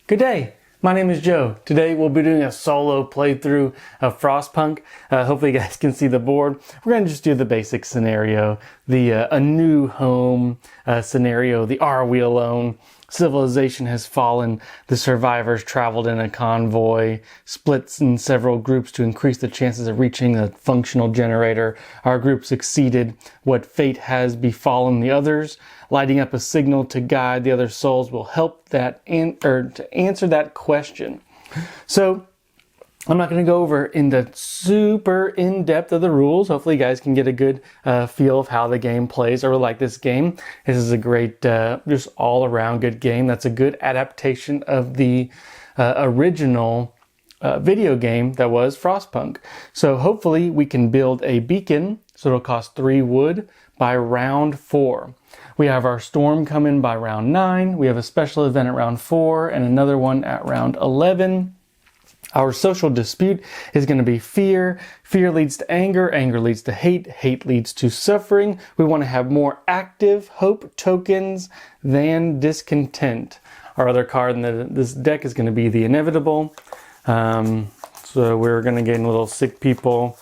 Good day. My name is Joe. Today we'll be doing a solo playthrough of Frostpunk. Hopefully you guys can see the board. We're going to just do the basic scenario, the a new home scenario. The Are We Alone? Civilization has fallen. The survivors traveled in a convoy, splits in several groups to increase the chances of reaching a functional generator. Our group succeeded. What fate has befallen the others? Lighting up a signal to guide the other souls will help that to answer that question. So I'm not going to go over in the super in-depth of the rules. Hopefully you guys can get a good feel of how the game plays. I really like this game. This is a great, just all-around good game. That's a good adaptation of the original video game that was Frostpunk. So hopefully we can build a beacon. So it'll cost 3 wood by round 4. We have our storm coming by round 9. We have a special event at round 4 and another one at round 11. Our social dispute is going to be fear. Fear leads to anger. Anger leads to hate. Hate leads to suffering. We want to have more active hope tokens than discontent. Our other card in this deck is going to be the inevitable. So we're going to gain little sick people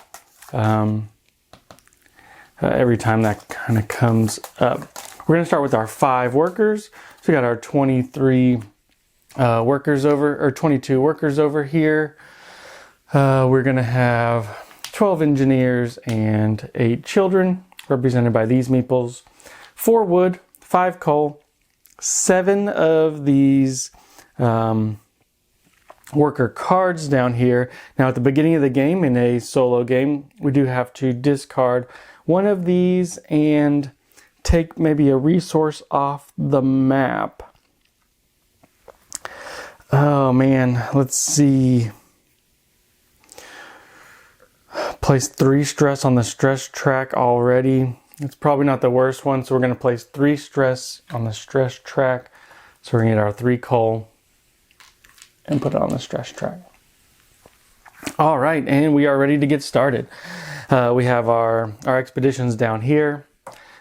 every time that kind of comes up. We're going to start with our 5 workers. So we got our 23 workers over, or 22 workers over here. We're going to have 12 engineers and 8 children, represented by these meeples. 4 wood, 5 coal, 7 of these worker cards down here. Now at the beginning of the game, in a solo game, we do have to discard one of these and take maybe a resource off the map. Oh man, let's see. Place 3 stress on the stress track already. It's probably not the worst one, so we're going to place 3 stress on the stress track. So we're going to get our 3 coal and put it on the stress track. All right, and we are ready to get started. We have our expeditions down here.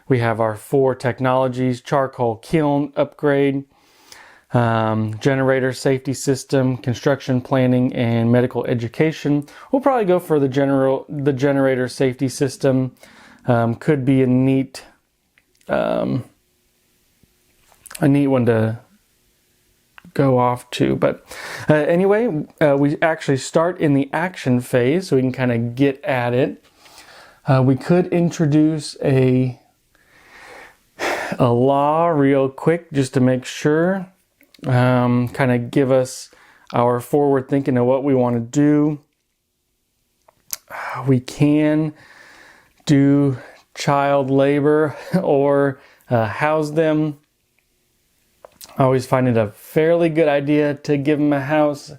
We have our 4 technologies: charcoal kiln upgrade, generator safety system, construction planning, and medical education. We'll probably go for the generator safety system. Could be a neat one to go off to. But anyway, we actually start in the action phase, so we can kind of get at it. We could introduce a law real quick just to make sure. Kind of give us our forward thinking of what we want to do. We can do child labor or house them. I always find it a fairly good idea to give them a house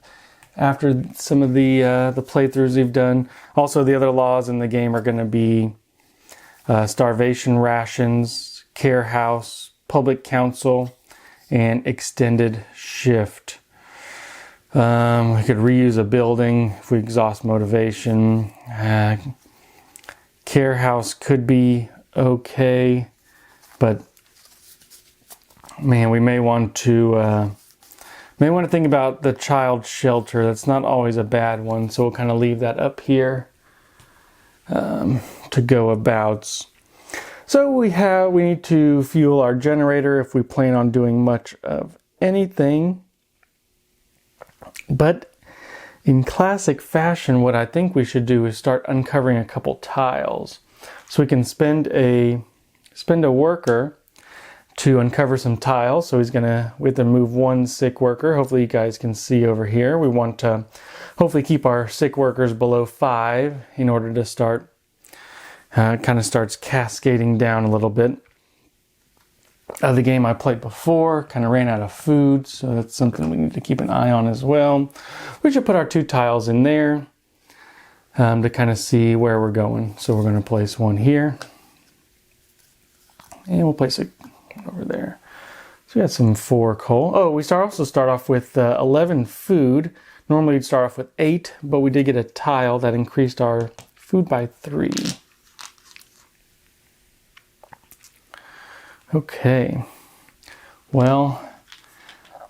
after some of the playthroughs we've done. Also, the other laws in the game are going to be starvation rations, care house, public council, and extended shift. We could reuse a building if we exhaust motivation. Care house could be okay, but man, we may want to think about the child shelter. That's not always a bad one, so we'll kind of leave that up here to go abouts. So we need to fuel our generator if we plan on doing much of anything. But in classic fashion, what I think we should do is start uncovering a couple tiles. So we can spend a worker to uncover some tiles. So we have to move 1 sick worker. Hopefully you guys can see over here. We want to hopefully keep our sick workers below 5 in order to start. It kind of starts cascading down a little bit. The game I played before kind of ran out of food, so that's something we need to keep an eye on as well. We should put our 2 tiles in there to kind of see where we're going. So we're going to place 1 here, and we'll place it over there. So we got some 4 coal. Oh, we also start off with 11 food. Normally we'd start off with 8, but we did get a tile that increased our food by 3. Okay, well,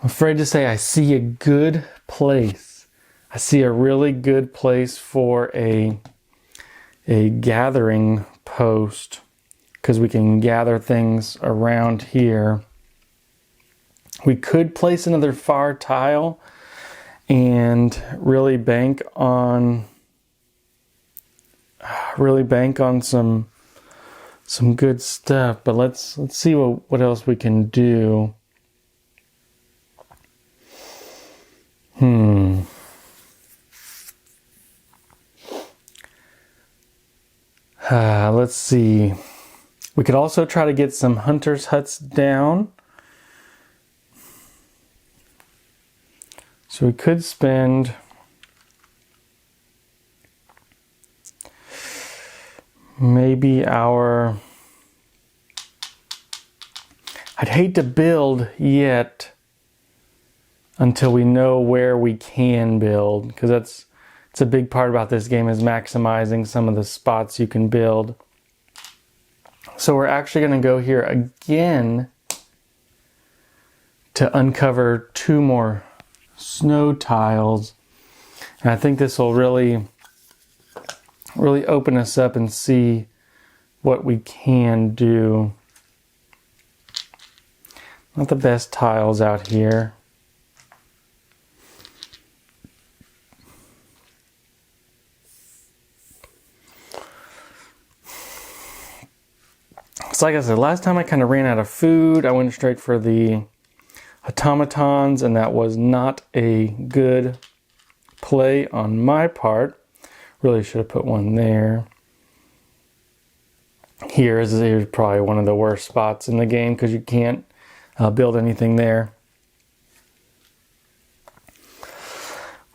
I'm afraid to say I see a good place. I see a really good place for a gathering post, because we can gather things around here. We could place another far tile and really bank on some good stuff. But let's see what else we can do. Let's see. We could also try to get some hunters' huts down. So we could spend maybe our... I'd hate to build yet until we know where we can build, because it's a big part about this game, is maximizing some of the spots you can build. So we're actually going to go here again to uncover 2 more snow tiles. And I think this will really open us up and see what we can do. Not the best tiles out here. So like I said, last time I kind of ran out of food. I went straight for the automatons, and that was not a good play on my part. Really should have put one there. Here's probably one of the worst spots in the game, because you can't build anything there.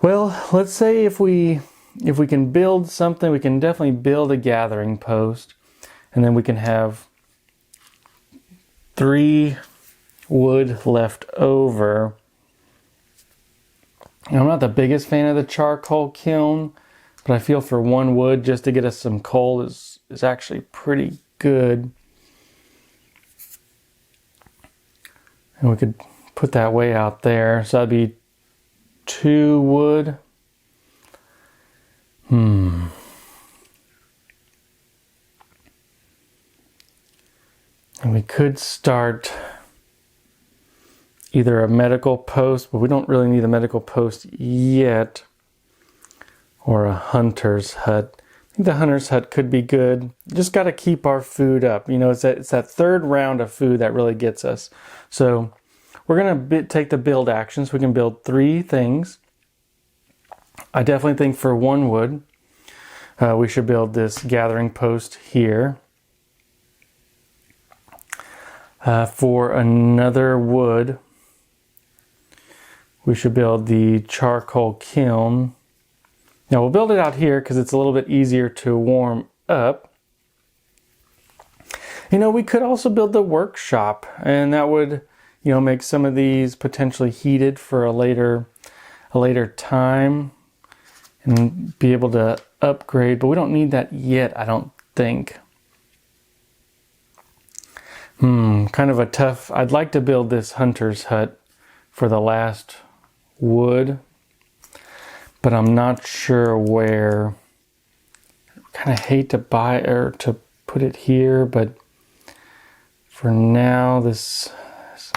Well, let's say if we can build something, we can definitely build a gathering post, and then we can have 3 wood left over. I'm not the biggest fan of the charcoal kiln, but I feel for 1 wood just to get us some coal is actually pretty good. And we could put that way out there. So that'd be 2 wood. And we could start either a medical post, but we don't really need a medical post yet, or a hunter's hut. I think the hunter's hut could be good. Just got to keep our food up. You know, it's that 3rd round of food that really gets us. So we're going to take the build actions. We can build 3 things. I definitely think for 1 wood, we should build this gathering post here. For another wood, we should build the charcoal kiln. Now we'll build it out here because it's a little bit easier to warm up. You know, we could also build the workshop, and that would, you know, make some of these potentially heated for a later time and be able to upgrade, but we don't need that yet, I don't think. Kind of a tough... I'd like to build this hunter's hut for the last wood, but I'm not sure where. Kind of hate to buy or to put it here, but for now this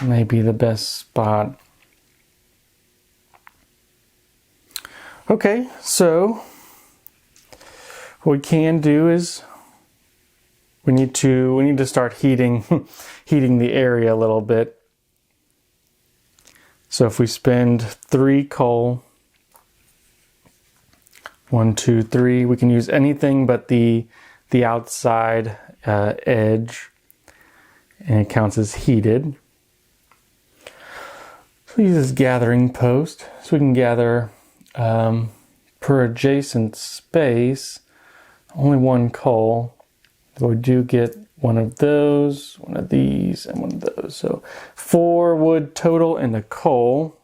may be the best spot. Okay, so what we can do is we need to start heating the area a little bit. So if we spend 3 coal, 1, 2, 3, we can use anything but the outside edge, and it counts as heated. So we use this gathering post, so we can gather per adjacent space only 1 coal. So we do get 1 of those, 1 of these, and 1 of those. So 4 wood total and a coal.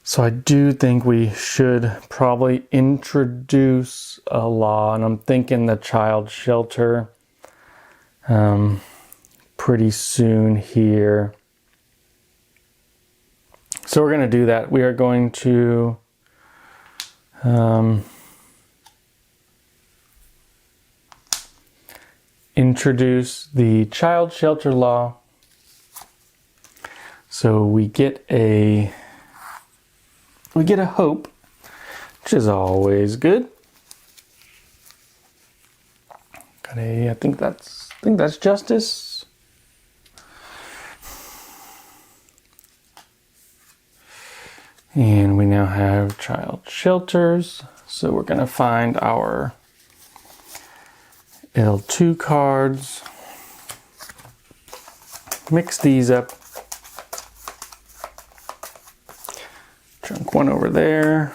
So I do think we should probably introduce a law, and I'm thinking the child shelter. pretty soon here. So we're going to do that. We are going to introduce the child shelter law. So we get a hope, which is always good. Got a, I think that's justice. And we now have child shelters. So we're going to find our L2 cards, mix these up. Chunk one over there.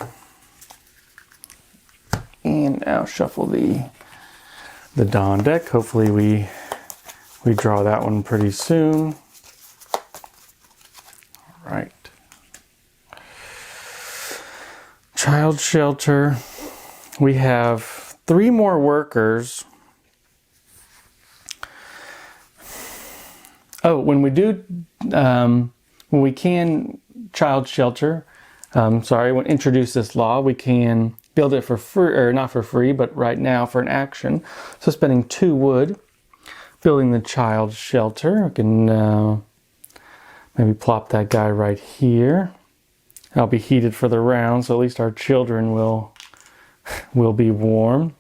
And now shuffle the Dawn deck. Hopefully we draw that one pretty soon. All right. Child shelter. We have 3 more workers. Oh, when we can child shelter, introduce this law, we can build it for free, or not for free, but right now for an action. So spending 2 wood, building the child shelter. We can maybe plop that guy right here. I'll be heated for the round, so at least our children will be warm.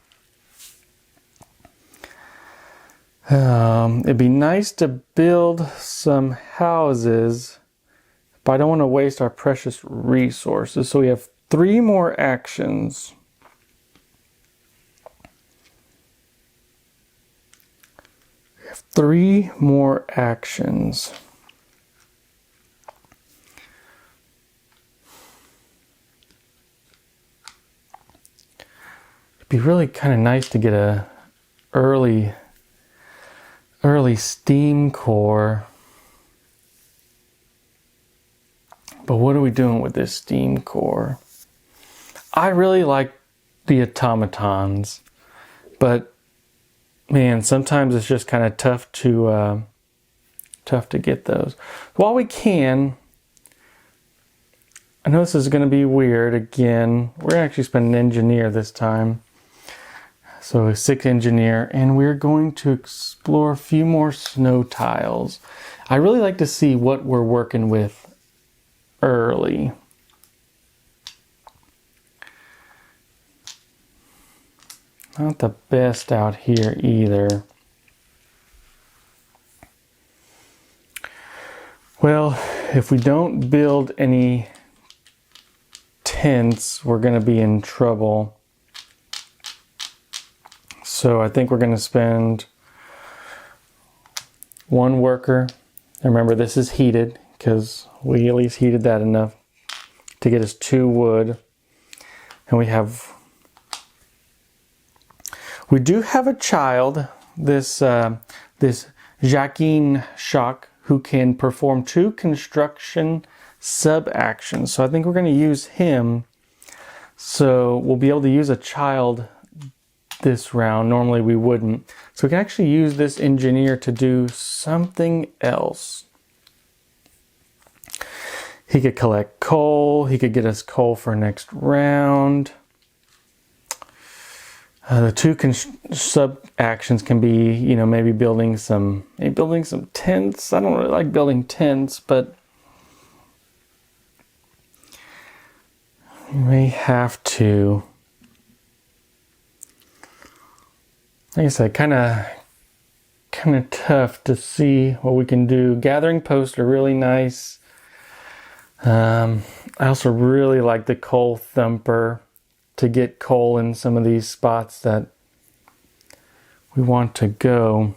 It'd be nice to build some houses, but I don't want to waste our precious resources. So we have 3 more actions. We have 3 more actions. It'd be really kind of nice to get a early steam core. But what are we doing with this steam core? I really like the automatons, but man, sometimes it's just kind of tough to get those. While we can, I know this is going to be weird again. We're going to actually spend an engineer this time. So a 6 engineer, and we're going to explore a few more snow tiles. I really like to see what we're working with early. Not the best out here either. Well, if we don't build any tents, we're going to be in trouble. So I think we're going to spend 1 worker. Remember, this is heated because we at least heated that enough to get us 2 wood. And we do have a child, this Jacqueline Schock, who can perform 2 construction sub-actions. So I think we're going to use him. So we'll be able to use a child this round. Normally we wouldn't. So we can actually use this engineer to do something else. He could collect coal. He could get us coal for next round. The 2 sub actions can be, maybe building some tents. I don't really like building tents, but you may have to. Like I said, kind of tough to see what we can do. Gathering posts are really nice. I also really like the coal thumper to get coal in some of these spots that we want to go.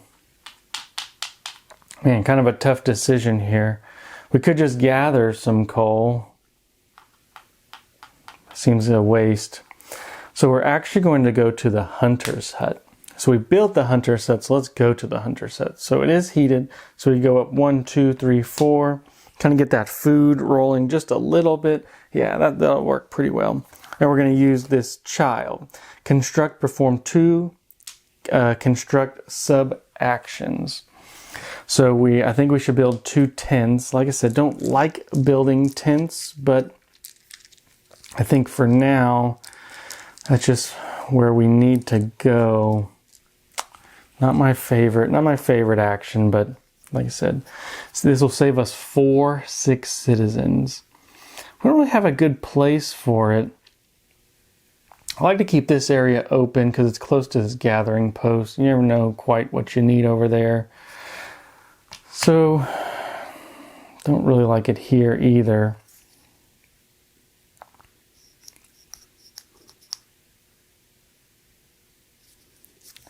Man, kind of a tough decision here. We could just gather some coal. Seems a waste. So we're actually going to go to the hunter's hut. So we built the hunter's hut, so let's go to the hunter's hut. So it is heated, so we go up 1, 2, 3, 4. Kind of get that food rolling just a little bit. Yeah, that'll work pretty well. And we're going to use this child. Construct, perform 2 construct sub actions. So I think we should build 2 tents. Like I said, don't like building tents, but I think for now, that's just where we need to go. Not my favorite action, but like I said, so this will save us 6 citizens. We don't really have a good place for it. I like to keep this area open because it's close to this gathering post. You never know quite what you need over there. So, don't really like it here either.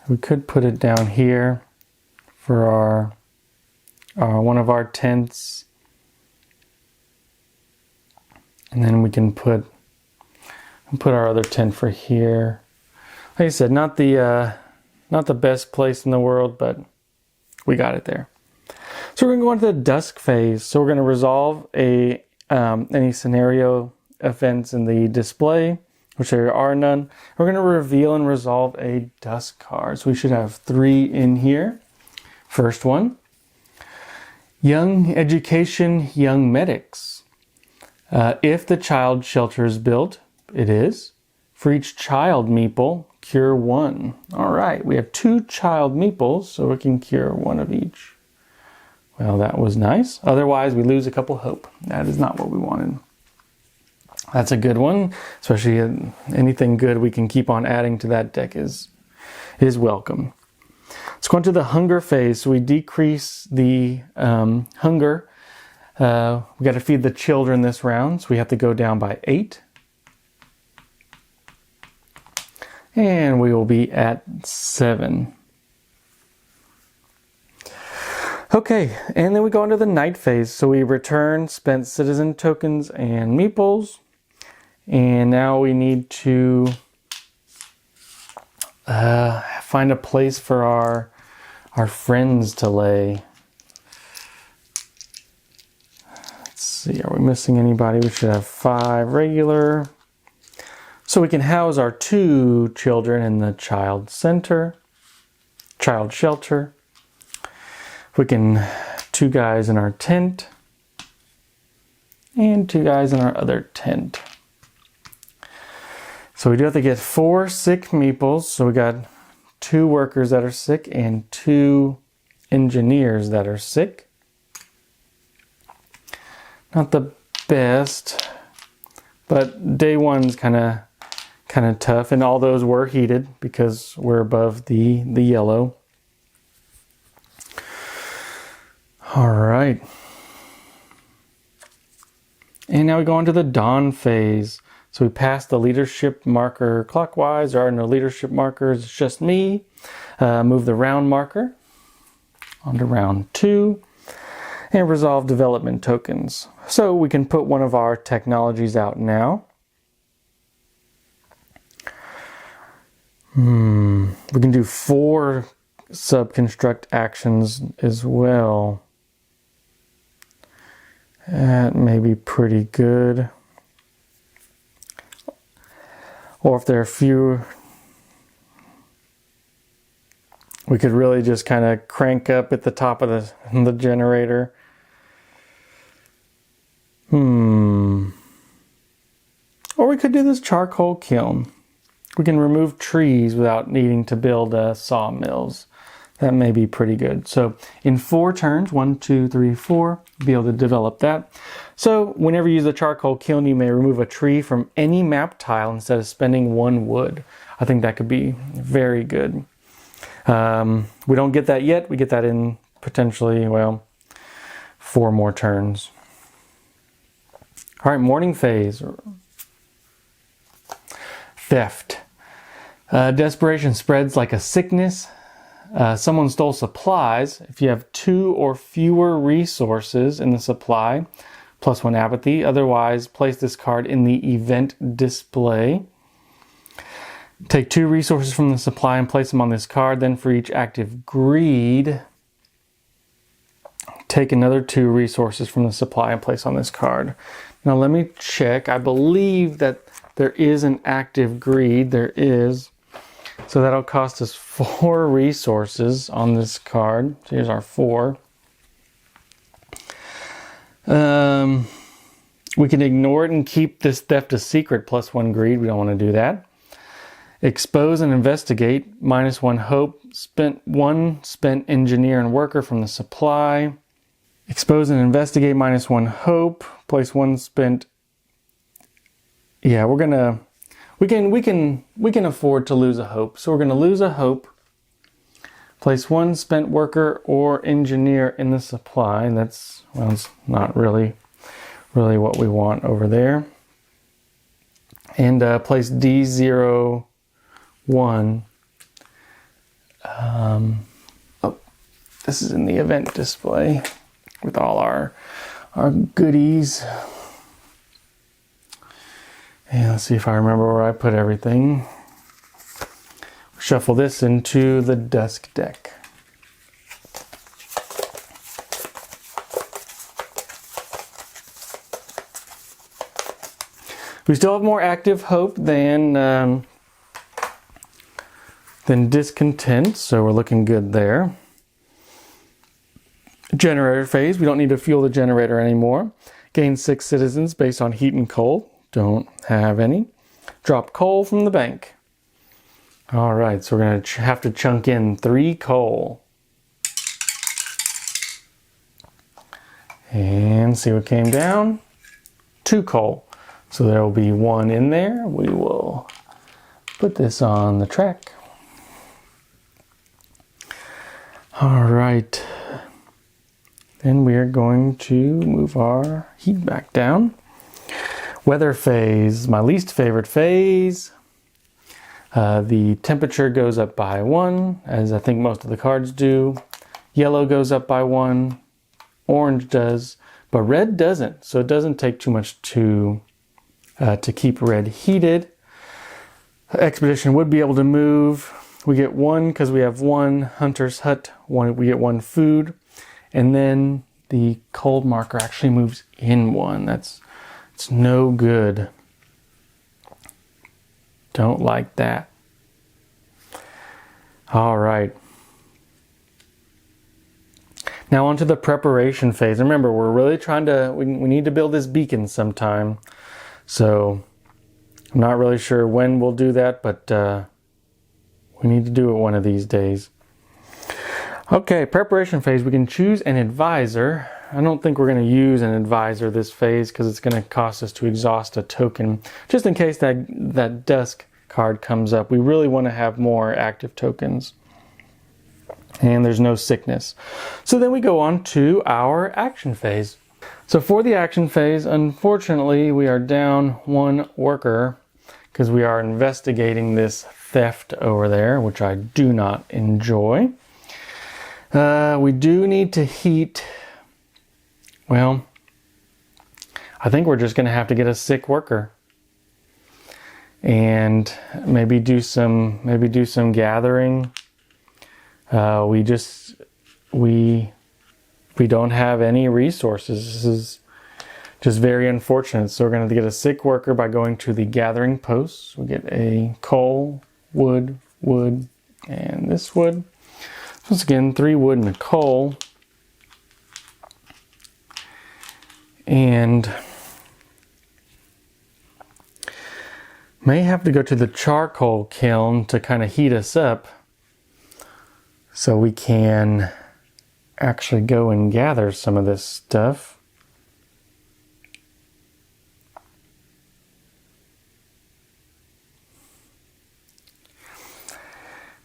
We could put it down here for our one of our tents, and then we can put our other tent for here. Like I said, not the best place in the world, but we got it there. So we're going to go into the dusk phase. So we're going to resolve any scenario events in the display, which there are none. We're going to reveal and resolve a dusk card. So we should have 3 in here. First one, young education, young medics. If the child shelter is built, it is. For each child meeple, cure 1. All right, we have 2 child meeples, so we can cure 1 of each. Well, that was nice. Otherwise, we lose a couple hope. That is not what we wanted. That's a good one, especially anything good we can keep on adding to that deck is welcome. Let's go into the hunger phase. So we decrease the hunger. We got to feed the children this round, so we have to go down by 8. And we will be at 7. Okay, and then we go into the night phase. So we return spent citizen tokens and meeples. And now we need to find a place for our friends to lay. Let's see, are we missing anybody? We should have 5 regular. So we can house our 2 children in the child shelter. We can 2 guys in our tent and 2 guys in our other tent. So we do have to get 4 sick meeples. So we got 2 workers that are sick and 2 engineers that are sick. Not the best, but day 1's kind of tough, and all those were heated because we're above the yellow. All right. And now we go into the dawn phase. So we pass the leadership marker clockwise. There are no leadership markers, it's just me. Move the round marker onto round 2 and resolve development tokens. So we can put one of our technologies out now. We can do 4 subconstruct actions as well. That may be pretty good. Or if there are few, we could really just kind of crank up at the top of the generator. Or we could do this charcoal kiln. We can remove trees without needing to build sawmills. That may be pretty good. So in 4 turns, 1, 2, 3, 4, be able to develop that. So whenever you use the charcoal kiln, you may remove a tree from any map tile instead of spending 1 wood. I think that could be very good. We don't get that yet. We get that in potentially, 4 more turns. All right, morning phase. Theft. Desperation spreads like a sickness. Someone stole supplies. If you have 2 or fewer resources in the supply, +1 apathy. Otherwise, place this card in the event display. Take 2 resources from the supply and place them on this card. Then for each active greed, take another 2 resources from the supply and place on this card. Now let me check. I believe that there is an active greed. There is. So that'll cost us 4 resources on this card. So here's our 4. We can ignore it and keep this theft a secret +1 greed. We don't want to do that. Expose and investigate, -1 hope. Spent engineer and worker from the supply. Expose and investigate, -1 hope. Place 1 spent. Yeah, we can afford to lose a hope. So we're gonna lose a hope. Place 1 spent worker or engineer in the supply. And that's, well, it's not really what we want over there. And place D01. Oh, this is in the event display with all our goodies. And let's see if I remember where I put everything. Shuffle this into the dusk deck. We still have more active hope than discontent, so we're looking good there. Generator phase, we don't need to fuel the generator anymore. Gain 6 citizens based on heat and coal. Don't have any. Drop coal from the bank. All right, so we're going to have to chunk in 3 coal. And see what came down. 2 coal. So there will be 1 in there. We will put this on the track. All right. Then we are going to move our heat back down. Weather phase, my least favorite phase. The temperature goes up by 1, as I think most of the cards do. Yellow goes up by 1. Orange does, but red doesn't. So it doesn't take too much to keep red heated. Expedition would be able to move. We get 1 because we have 1 hunter's hut. We get 1 food. And then the cold marker actually moves in 1. It's no good. Don't like that. All right. Now onto the preparation phase. Remember, we're really trying to, we need to build this beacon sometime. So I'm not really sure when we'll do that, but we need to do it one of these days. Okay, preparation phase. We can choose an advisor. I don't think we're going to use an advisor this phase because it's going to cost us to exhaust a token. Just in case that dusk card comes up, we really want to have more active tokens. And there's no sickness. So then we go on to our action phase. So for the action phase, unfortunately, we are down 1 worker because we are investigating this theft over there, which I do not enjoy. We do need to heat. Well, I think we're just going to have to get a sick worker and maybe do some gathering. We don't have any resources. This is just very unfortunate. So we're going to get a sick worker by going to the gathering posts. We get a coal, wood, and this wood. Once again, 3 wood and a coal. And may have to go to the charcoal kiln to kind of heat us up so we can actually go and gather some of this stuff.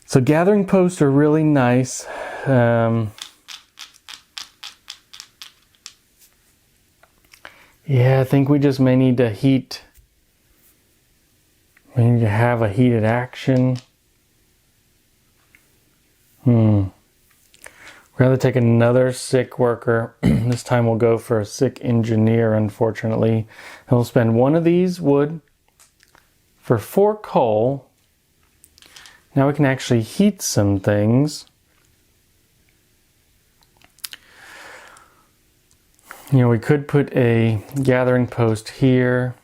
So gathering posts are really nice. Yeah, I think we just may need to heat. We need to have a heated action. Rather take another sick worker. This time we'll go for a sick engineer, unfortunately. And we'll spend 1 of these wood for 4 coal. Now we can actually heat some things. You know, we could put a gathering post here.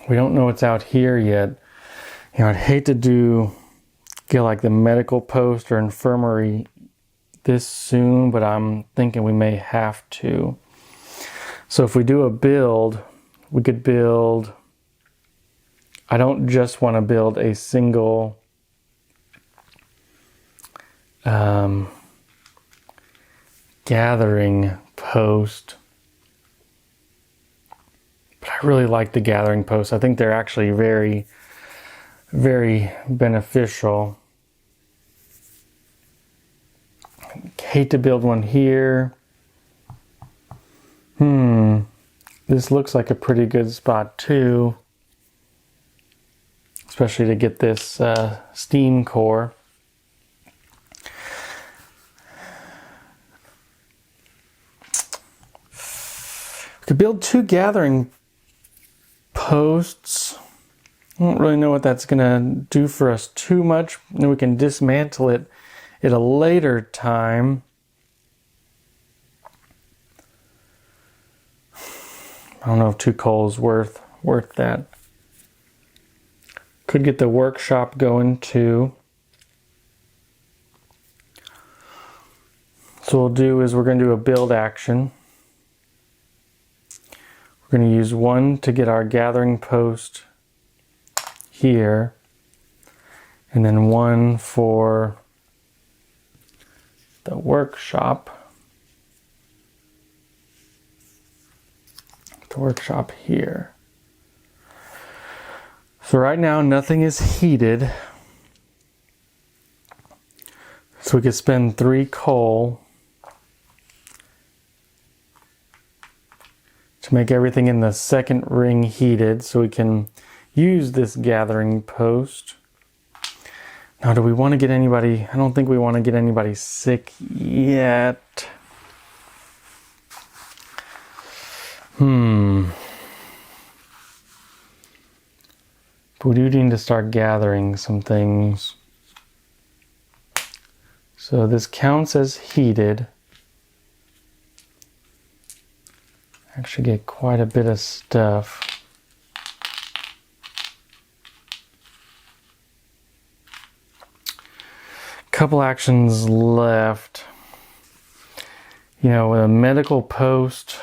We don't know what's out here yet. You know, I'd hate to get like the medical post or infirmary this soon, but I'm thinking we may have to. So if we do a build, we could build, I don't just want to build a single gathering post. But I really like the gathering posts. I think they're actually very, very beneficial. Hate to build one here. This looks like a pretty good spot too. Especially to get this steam core. We could build 2 gathering posts. I don't really know what that's going to do for us too much. Then we can dismantle it at a later time. I don't know if 2 coal is worth that. Could get the workshop going too. So what we'll do is we're going to do a build action. We're going to use 1 to get our gathering post here, and then 1 for the workshop. The workshop here. So right now nothing is heated. So we could spend 3 coal to make everything in the second ring heated, so we can use this gathering post. Now, do we want to get anybody? I don't think we want to get anybody sick yet. But we do need to start gathering some things. So this counts as heated. Actually get quite a bit of stuff. Couple actions left. You know, with a medical post,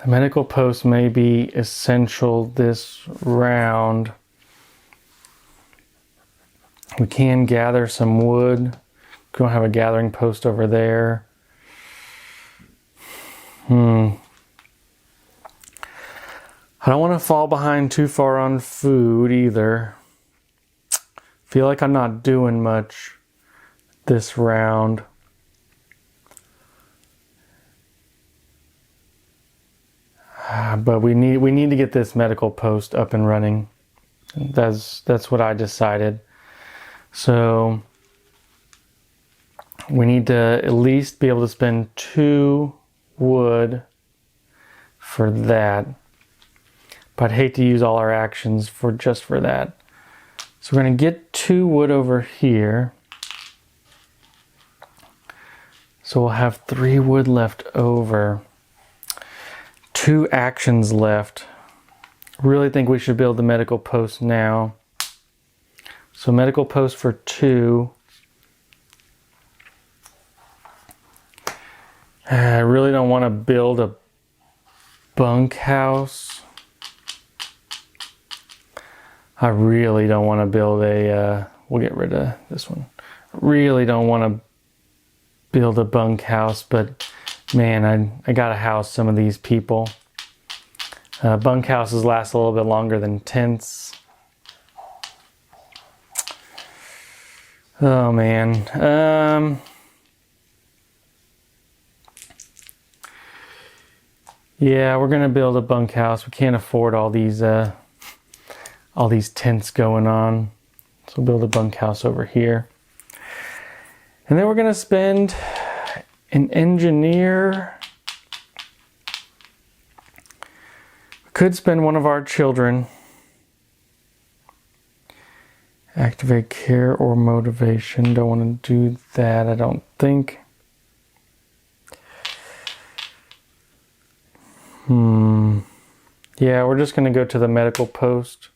the medical post may be essential this round. We can gather some wood. We don't have a gathering post over there. I don't want to fall behind too far on food either. Feel like I'm not doing much this round. But we need to get this medical post up and running. That's what I decided. So we need to at least be able to spend 2 wood for that. But I'd hate to use all our actions for that. So we're going to get 2 wood over here. So we'll have 3 wood left over. 2 actions left. Really think we should build the medical post now. So medical post for 2. I really don't want to build a bunkhouse. I really don't want to build a, we'll get rid of this one. Really don't want to build a bunkhouse, but man, I gotta house some of these people. Bunkhouses last a little bit longer than tents. Oh man. Yeah, we're gonna build a bunkhouse. We can't afford all these tents going on. So we'll build a bunkhouse over here. And then we're gonna spend an engineer. We could spend one of our children. Activate care or motivation. Don't want to do that, I don't think. Yeah, we're just going to go to the medical post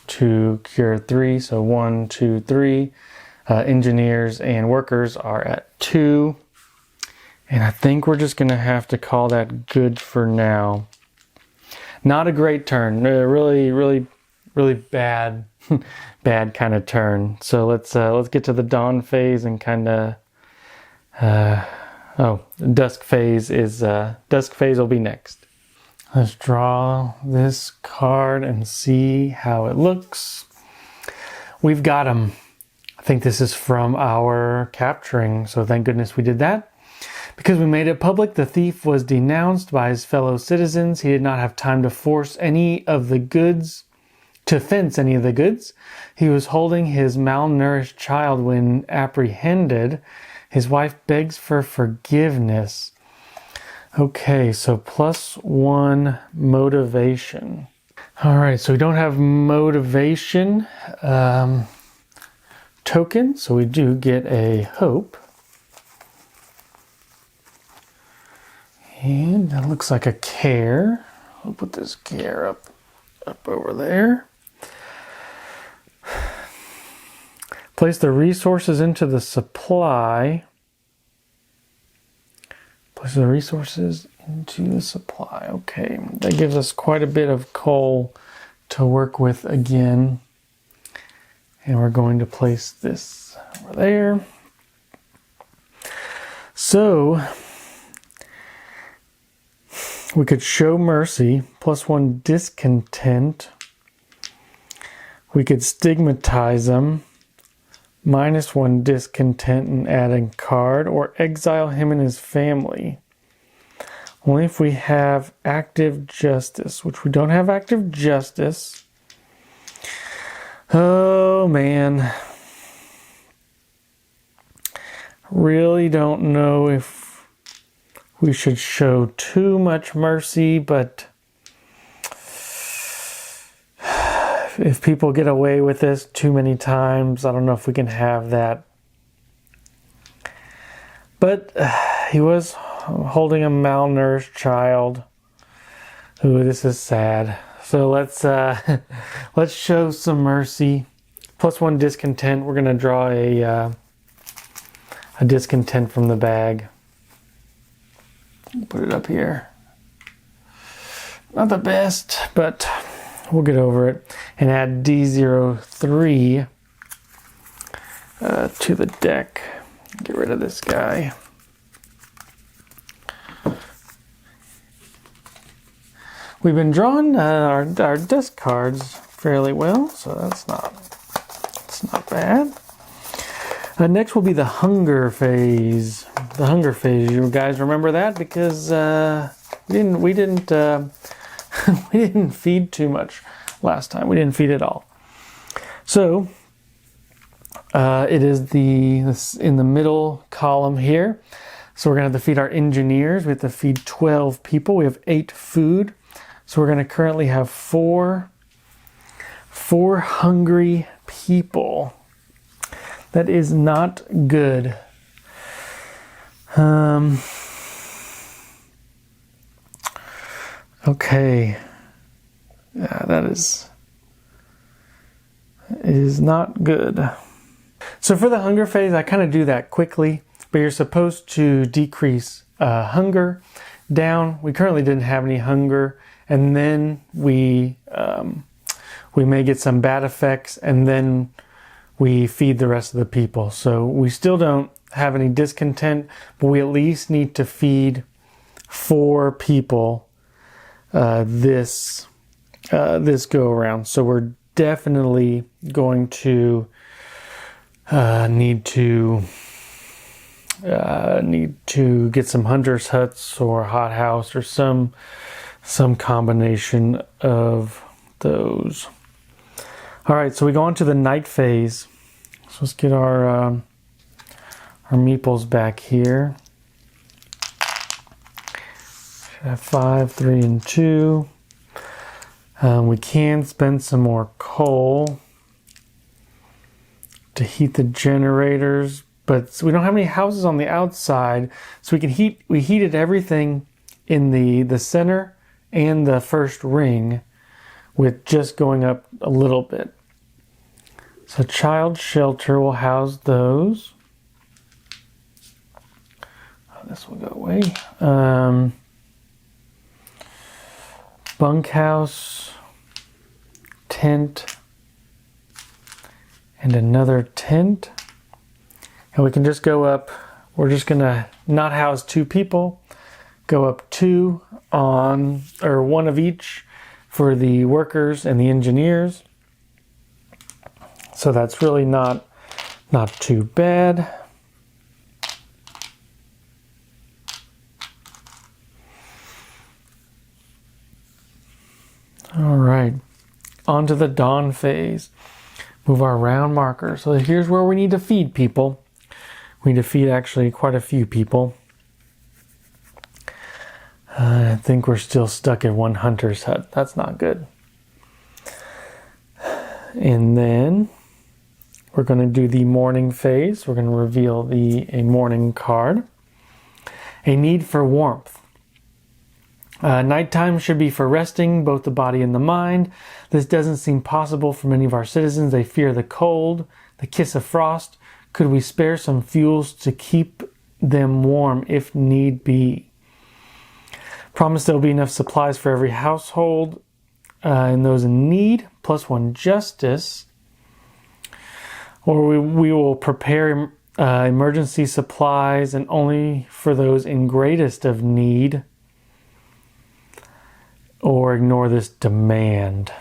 to cure 3. So 1, 2, 3. Engineers and workers are at 2. And I think we're just going to have to call that good for now. Not a great turn. Really bad, bad kind of turn. So let's get to the dawn phase and kind of. Dusk phase will be next. Let's draw this card and see how it looks. We've got him. I think this is from our capturing, so thank goodness we did that. Because we made it public, the thief was denounced by his fellow citizens. He did not have time to fence any of the goods. He was holding his malnourished child when apprehended. His wife begs for forgiveness. Okay, so +1 motivation. All right, so we don't have motivation token, so we do get a hope. And that looks like a care. We'll put this care up over there. Place the resources into the supply. Place the resources into the supply. Okay, that gives us quite a bit of coal to work with again. And we're going to place this over there. So we could show mercy, +1 discontent. We could stigmatize them, -1 discontent and add a card, or exile him and his family. Only if we have active justice, which we don't have active justice. Oh man. Really don't know if we should show too much mercy, but if people get away with this too many times, I don't know if we can have that. But he was holding a malnourished child. Ooh, this is sad. So let's show some mercy. +1 discontent. We're gonna draw a discontent from the bag. Put it up here. Not the best, but we'll get over it. And add D03 to the deck. Get rid of this guy. We've been drawing our desk cards fairly well, so that's not bad. Next will be the hunger phase. The hunger phase, you guys remember that? Because we didn't we didn't feed too much last time. We didn't feed at all. So it is in the middle column here. So we're gonna have to feed our engineers. We have to feed 12 people. We have 8 food. So we're gonna currently have four hungry people. That is not good. Okay. Yeah, that is not good. So for the hunger phase, I kind of do that quickly, but you're supposed to decrease hunger down. We currently didn't have any hunger, and then we may get some bad effects, and then we feed the rest of the people. So we still don't have any discontent, but we at least need to feed 4 people this go around. So we're definitely going to need to get some hunters huts or hot house or some combination of those. All right, so we go on to the night phase. So let's get our meeples back here. Should have 5, 3, and 2. We can spend some more coal to heat the generators, but we don't have any houses on the outside, so we heated everything in the center and the first ring with just going up a little bit. So child shelter will house those. This will go away. Bunkhouse, tent, and another tent. And we can just go up. We're just gonna not house 2 people. Go up 2 on, or 1 of each for the workers and the engineers. So that's really not too bad. All right, on to the dawn phase. Move our round marker. So here's where we need to feed people. We need to feed actually quite a few people. I think we're still stuck at 1 hunter's hut. That's not good. And then we're going to do the morning phase. We're going to reveal a morning card. A need for warmth. Nighttime should be for resting, both the body and the mind. This doesn't seem possible for many of our citizens. They fear the cold, the kiss of frost. Could we spare some fuels to keep them warm if need be? Promise there will be enough supplies for every household and those in need, plus 1 justice. Or we will prepare emergency supplies and only for those in greatest of need. Or ignore this demand.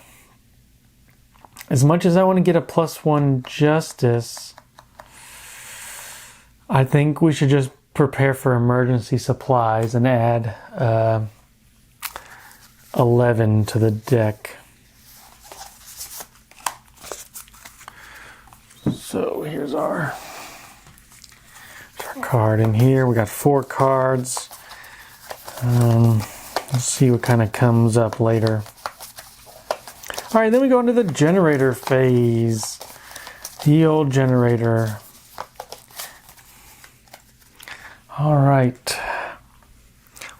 As much as I want to get a plus 1 justice, I think we should just prepare for emergency supplies and add 11 to the deck. So here's our card in here. We got 4 cards. Let's see what kind of comes up later. All right, then we go into the generator phase. The old generator. All right.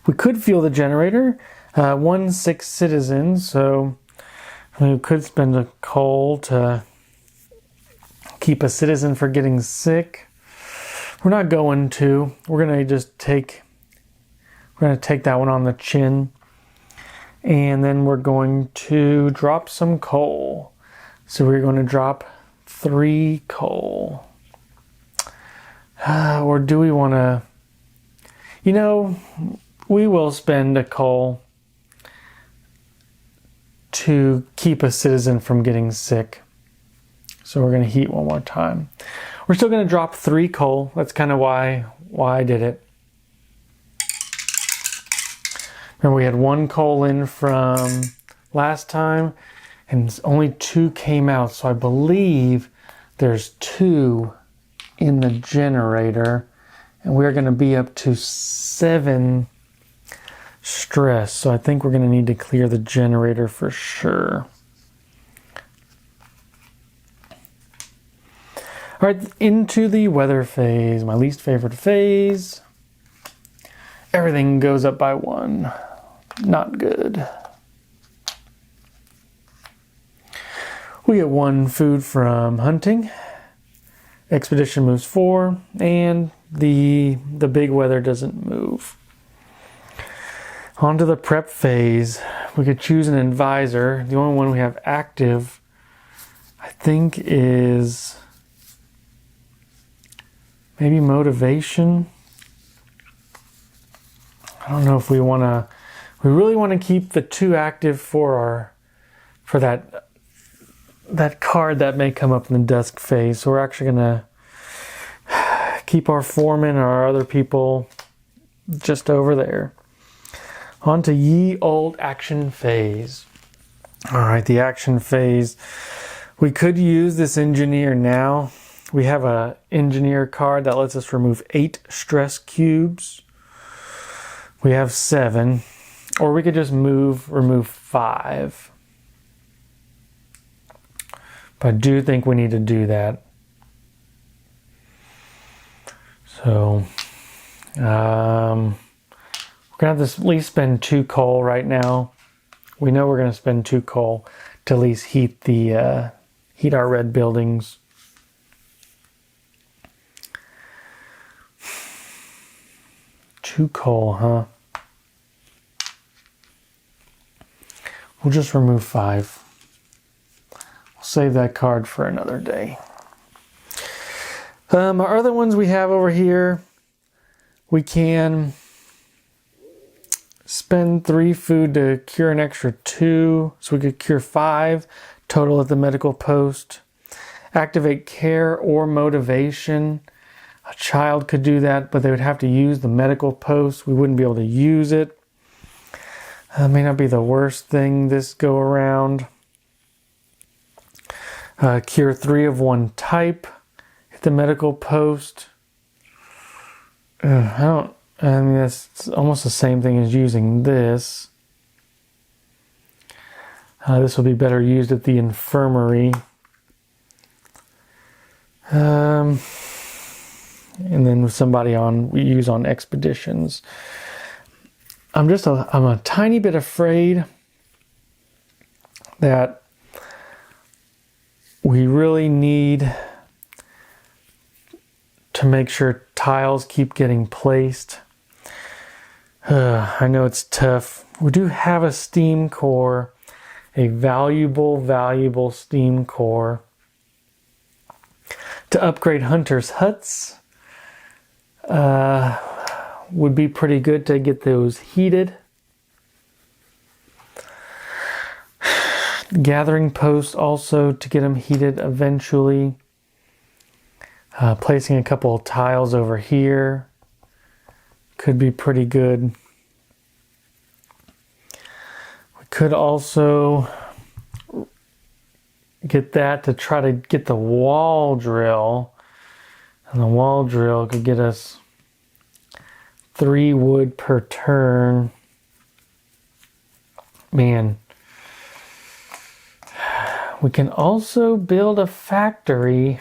We could fuel the generator. 1 sick citizen, so we could spend a coal to keep a citizen from getting sick. We're not going to. We're going to just take that one on the chin. And then we're going to drop some coal. So we're going to drop 3 coal. Or do we want to... You know, we will spend a coal to keep a citizen from getting sick. So we're going to heat one more time. We're still going to drop 3 coal. That's kind of why I did it. Remember, we had 1 coal in from last time, and only 2 came out. So I believe there's 2 in the generator, and we're going to be up to 7 stress. So I think we're going to need to clear the generator for sure. All right, into the weather phase, my least favorite phase. Everything goes up by 1. Not good. We get 1 food from hunting. Expedition moves 4, and the big weather doesn't move. On to the prep phase. We could choose an advisor. The only one we have active, I think, is maybe motivation. I don't know if we want to. We really want to keep the 2 active for that card that may come up in the dusk phase. So we're actually going to keep our foreman or our other people just over there. On to ye old action phase. All right, the action phase. We could use this engineer now. We have a engineer card that lets us remove 8 stress cubes. We have 7. Or we could just remove 5. But I do think we need to do that. So, we're going to have to at least spend 2 coal right now. we know we're going to spend 2 coal to at least heat the heat our red buildings. Two coal, huh? We'll just remove 5. We'll save that card for another day. Our other ones we have over here, we can spend 3 food to cure an extra 2, so we could cure 5 total at the medical post. Activate care or motivation. A child could do that, but they would have to use the medical post. We wouldn't be able to use it. May not be the worst thing this go around. Cure 3 of one type. Hit the medical post. I mean, that's almost the same thing as using this. This will be better used at the infirmary. And then with somebody we use on expeditions. I'm a tiny bit afraid that we really need to make sure tiles keep getting placed. I know it's tough. We do have a steam core, a valuable steam core to upgrade hunters' huts. Would be pretty good to get those heated. Gathering posts also to get them heated eventually. Placing a couple of tiles over here could be pretty good. We could also get that to try to get the wall drill. And the wall drill could get us 3 wood per turn. Man. We can also build a factory,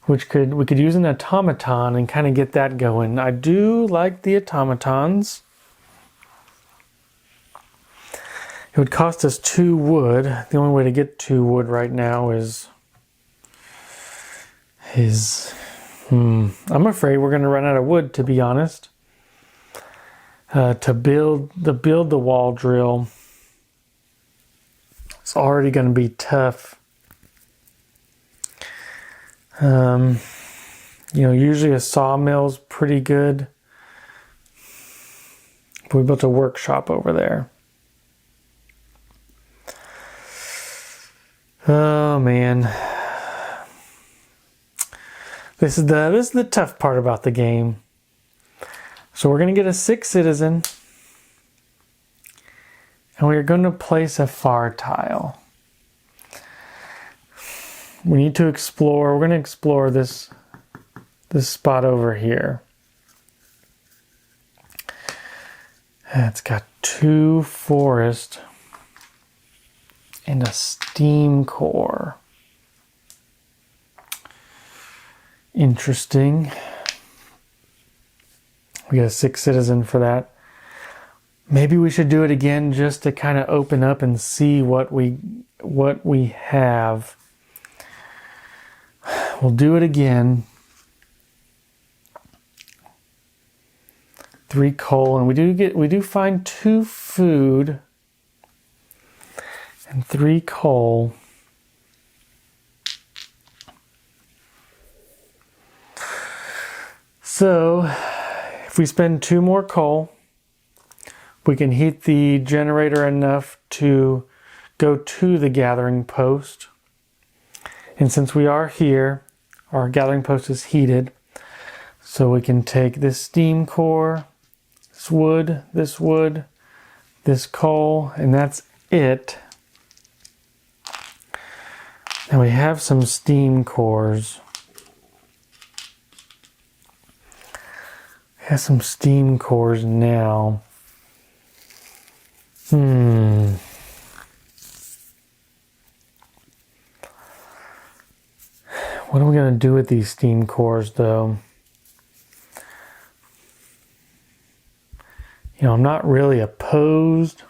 which we could use an automaton and kind of get that going. I do like the automatons. It would cost us 2 wood. The only way to get 2 wood right now is I'm afraid we're going to run out of wood, to be honest. To build the wall drill, it's already going to be tough. Usually a sawmill's pretty good. We built a workshop over there. Oh man. This is the tough part about the game. So we're going to get a 6 citizen. And we're going to place a far tile. We need to explore. We're going to explore this spot over here. It's got 2 forest and a steam core. Interesting. We got a 6 citizen for that. Maybe we should do it again just to kind of open up and see what we have. We'll do it again. 3 coal, and we do find 2 food and 3 coal. So, if we spend 2 more coal, we can heat the generator enough to go to the gathering post. And since we are here, our gathering post is heated. So we can take this steam core, this wood, this coal, and that's it. Now we have some steam cores. Has some steam cores now. What are we going to do with these steam cores, though? I'm not really opposed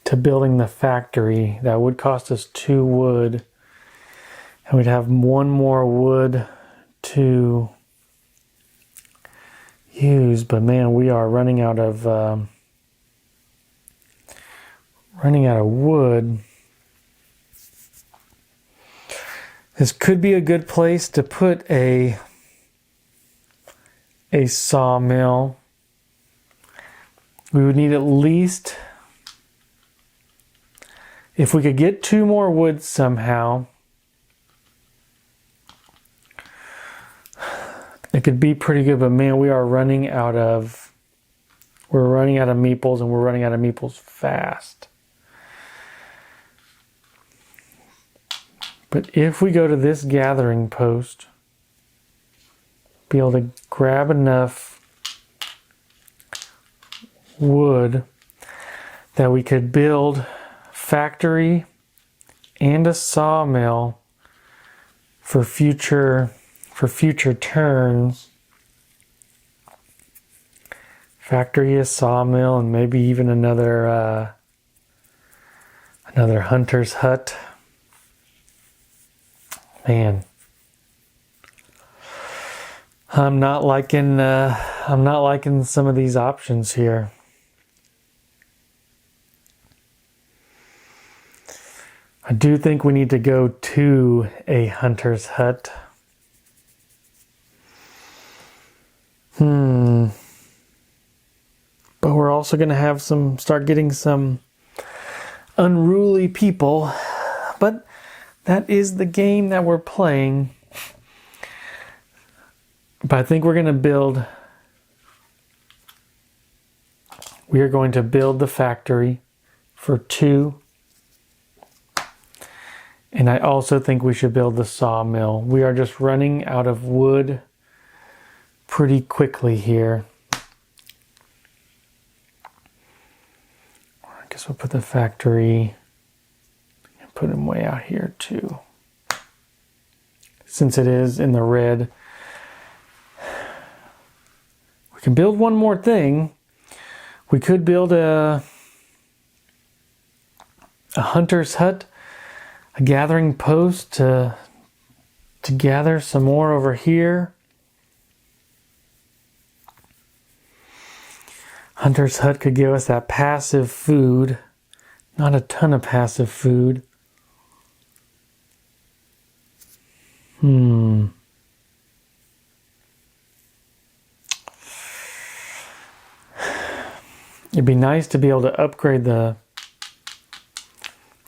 to to building the factory. That would cost us 2 wood. And we'd have 1 more wood to use. But man, we are running out of wood. This could be a good place to put a sawmill. We would need at least, if we could get 2 more wood somehow, it could be pretty good. But man, we're running out of meeples, and we're running out of meeples fast. But if we go to this gathering post, be able to grab enough wood that we could build factory and a sawmill for future turns. Factory, a sawmill, and maybe even another hunter's hut. Man, I'm not liking some of these options here. I do think we need to go to a hunter's hut. But we're also going to start getting some unruly people. But that is the game that we're playing. But I think we are going to build the factory for 2. And I also think we should build the sawmill. We are just running out of wood pretty quickly here. I guess we'll put the factory and put them way out here too. Since it is in the red. We can build one more thing. We could build a hunter's hut, a gathering post to gather some more over here. Hunter's hut could give us that passive food. Not a ton of passive food. It'd be nice to be able to upgrade the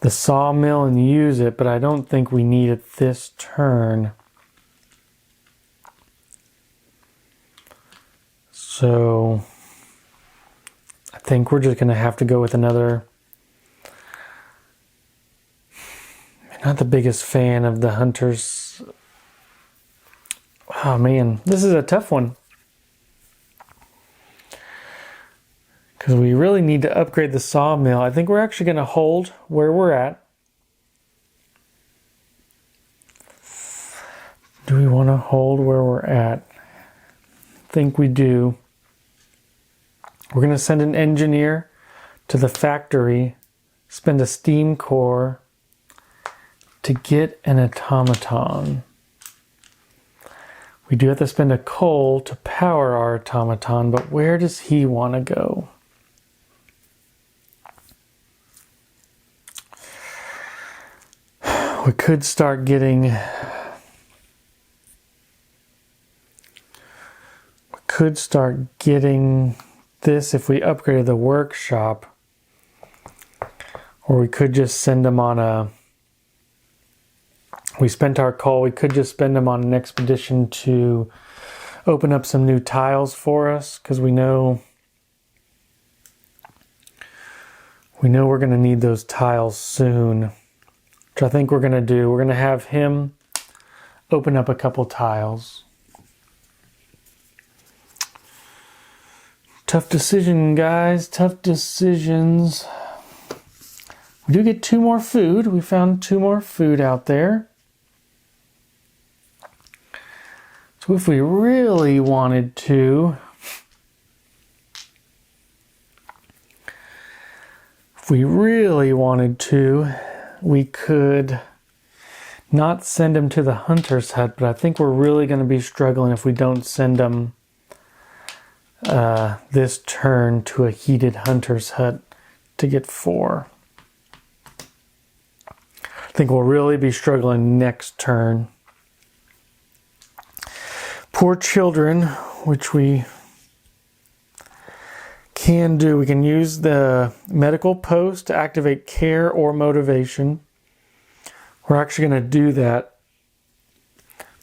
sawmill and use it, but I don't think we need it this turn. So I think we're just going to have to go with another. I'm not the biggest fan of the hunters. Oh man, this is a tough one. Because we really need to upgrade the sawmill. I think we're actually going to hold where we're at. Do we want to hold where we're at? I think we do. We're going to send an engineer to the factory, spend a steam core to get an automaton. We do have to spend a coal to power our automaton, but where does he want to go? We could start getting this if we upgraded the workshop, or we could just send them on we spent our coal, we could just spend them on an expedition to open up some new tiles for us, because we know we're going to need those tiles soon. Which I think we're going to do. We're going to have him open up a couple tiles. Tough decision, guys. Tough decisions. We do get 2 more food. We found 2 more food out there. So if we really wanted to, If we really wanted to, we could not send him to the hunter's hut, but I think we're really going to be struggling if we don't send him this turn to a heated hunter's hut to get 4. I think we'll really be struggling next turn. Poor children, which we can do. We can use the medical post to activate care or motivation. We're actually going to do that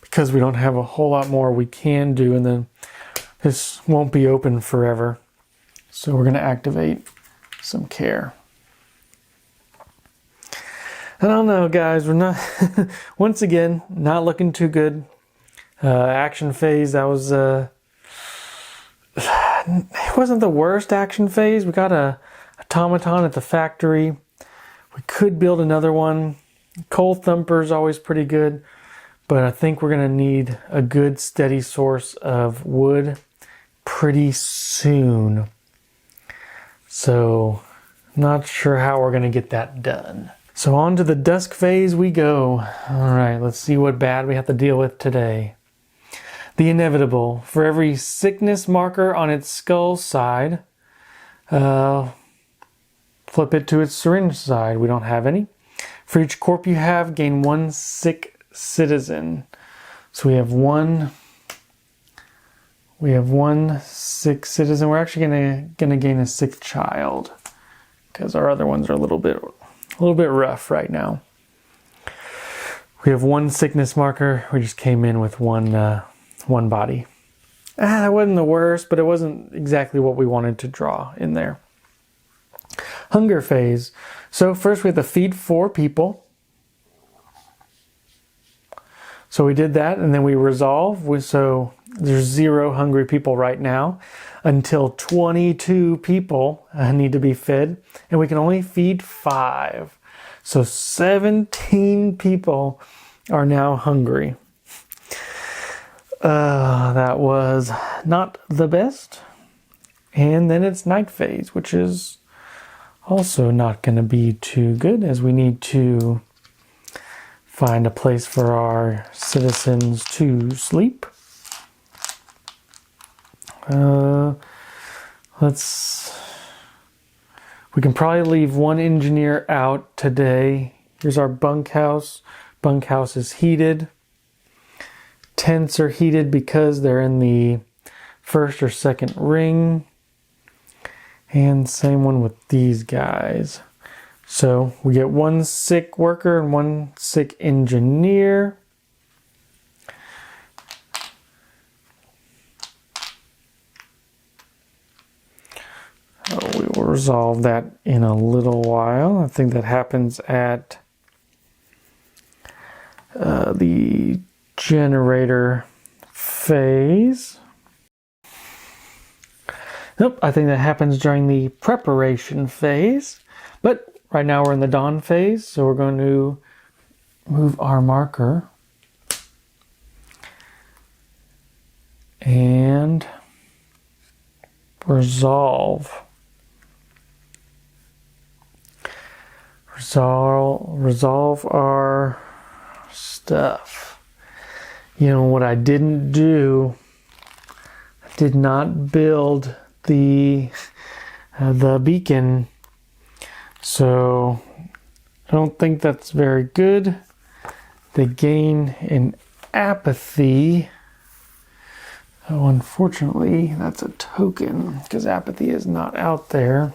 because we don't have a whole lot more we can do, and then this won't be open forever. So we're going to activate some care. I don't know, guys. We're not, once again, not looking too good. Action phase, that was, it wasn't the worst action phase. We got a automaton at the factory. We could build another one. Coal thumper's always pretty good, but I think we're going to need a good steady source of wood pretty soon. So, not sure how we're going to get that done. So on to the dusk phase we go. All right, let's see what bad we have to deal with today. The inevitable. For every sickness marker on its skull side, flip it to its syringe side. We don't have any. For each corp you have, gain 1 sick citizen. So we have one sick citizen. We're actually gonna gain a sick child because our other ones are a little bit rough right now. We have 1 sickness marker. We just came in with one body. That wasn't the worst, but it wasn't exactly what we wanted to draw in there. Hunger phase. So first we have to feed 4 people. So we did that, and then we resolve. So there's 0 hungry people right now until 22 people need to be fed, and we can only feed 5. So 17 people are now hungry. That was not the best. And then it's night phase, which is also not going to be too good, as we need to find a place for our citizens to sleep. We can probably leave 1 engineer out today. Here's our bunkhouse. Bunkhouse is heated. Tents are heated because they're in the 1st or 2nd ring. And same one with these guys. So we get 1 sick worker and 1 sick engineer. We will resolve that in a little while. I think that happens at the generator phase. Nope, I think that happens during the preparation phase. But right now we're in the dawn phase, so we're going to move our marker and resolve our stuff. You know what I didn't do? I did not build the beacon, so I don't think that's very good. They gain in apathy. Oh, unfortunately, that's a token because apathy is not out there.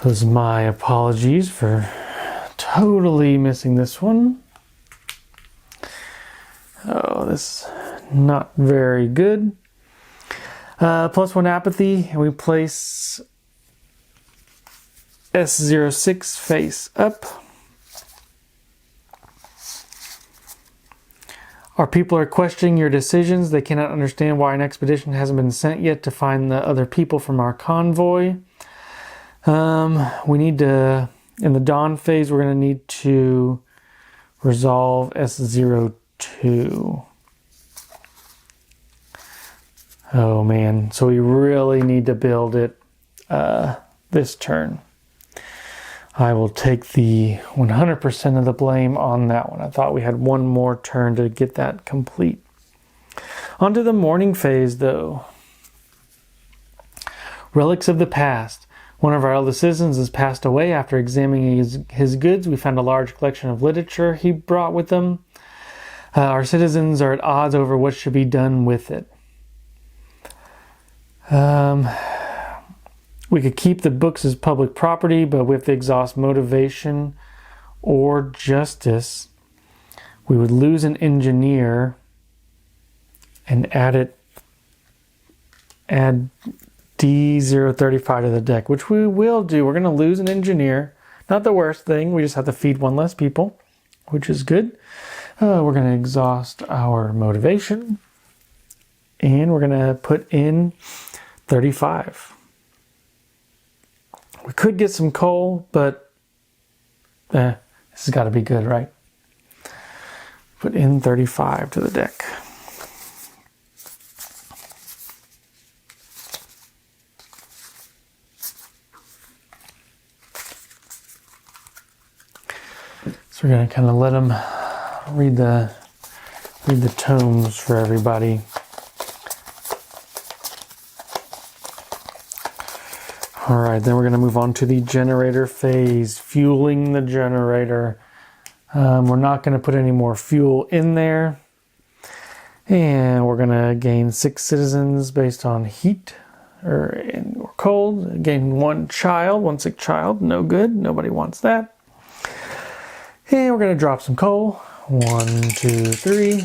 Those are my apologies for totally missing this one. Oh, this is not very good. +1 apathy, and we place S06 face up. Our people are questioning your decisions. They cannot understand why an expedition hasn't been sent yet to find the other people from our convoy. We need to, in the dawn phase, we're going to need to resolve S02. Oh man, so we really need to build it this turn. I will take the 100% of the blame on that one. I thought we had one more turn to get that complete. On to the morning phase, though. Relics of the past. One of our eldest citizens has passed away. After examining his goods, we found a large collection of literature he brought with him. Our citizens are at odds over what should be done with it. We could keep the books as public property, but we have to exhaust motivation or justice. We would lose an engineer and add D035 to the deck, which we will do. We're going to lose an engineer. Not the worst thing. We just have to feed one less people, which is good. We're going to exhaust our motivation. And we're going to put in 35. We could get some coal, but this has got to be good, right? Put in 35 to the deck. So we're going to kind of let them read the tomes for everybody. All right, then we're going to move on to the generator phase, fueling the generator. We're not going to put any more fuel in there. And we're going to gain 6 citizens based on heat or cold. Gain 1 sick child. No good. Nobody wants that. And we're going to drop some coal. 1, 2, 3.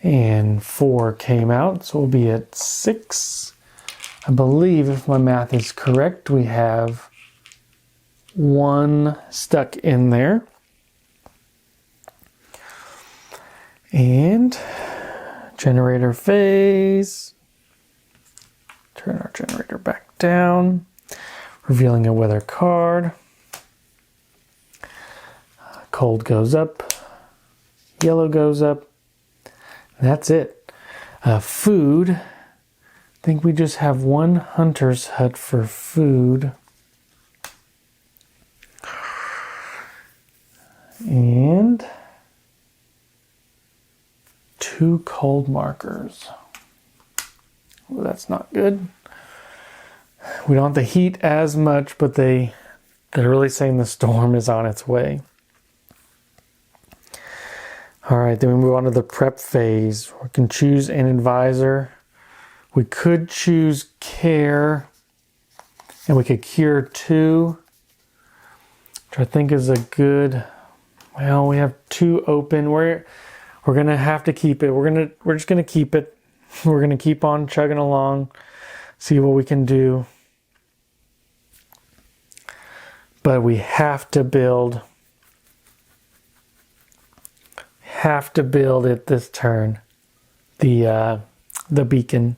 And 4 came out, so we'll be at 6. I believe, if my math is correct, we have 1 stuck in there. And generator phase. Turn our generator back down. Revealing a weather card. Cold goes up. Yellow goes up. That's it. Food. I think we just have 1 hunter's hut for food. And 2 cold markers. Well, that's not good. We don't have the heat as much, but they're really saying the storm is on its way. All right, then we move on to the prep phase. We can choose an advisor. We could choose care, and we could cure 2, which I think is a good. Well, we have 2 open. We're gonna have to keep it. We're just gonna keep it. We're gonna keep on chugging along, see what we can do. But we have to build. It this turn. The beacon.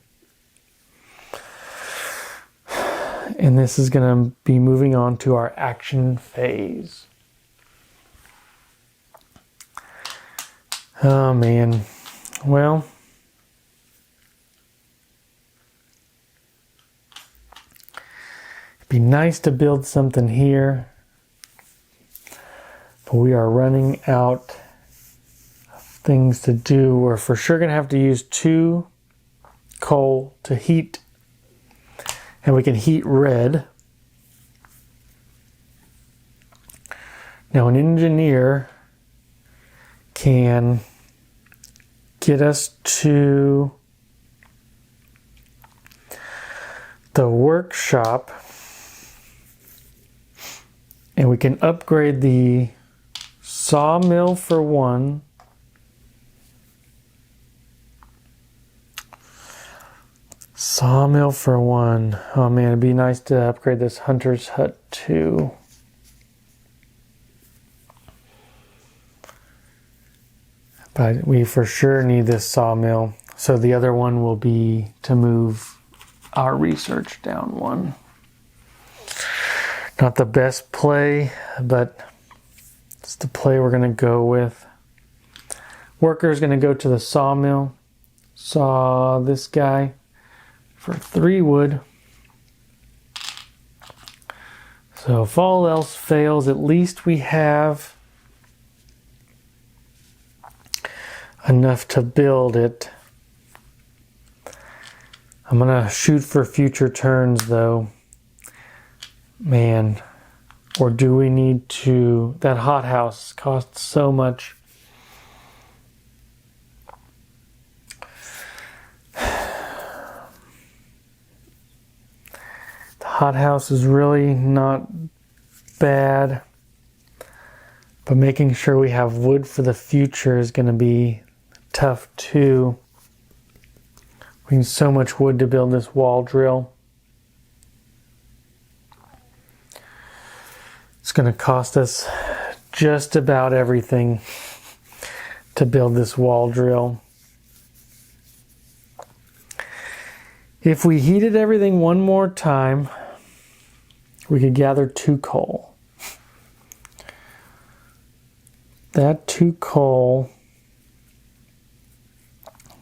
And this is going to be moving on to our action phase. Oh man. Well, it'd be nice to build something here, but we are running out of things to do. We're for sure going to have to use 2 coal to heat, and we can heat red. Now an engineer can get us to the workshop, and we can upgrade the sawmill for 1. Sawmill for 1. Oh man, it'd be nice to upgrade this hunter's hut too. But we for sure need this sawmill. So the other one will be to move our research down 1. Not the best play, but it's the play we're going to go with. Worker is going to go to the sawmill. Saw this guy for 3 wood. So if all else fails, at least we have enough to build it. I'm gonna shoot for future turns though. Man, or do we need to? That hothouse costs so much. The hothouse is really not bad, but making sure we have wood for the future is going to be tough too. We need so much wood to build this wall drill. It's going to cost us just about everything to build this wall drill. If we heated everything one more time, we could gather 2 coal. That 2 coal,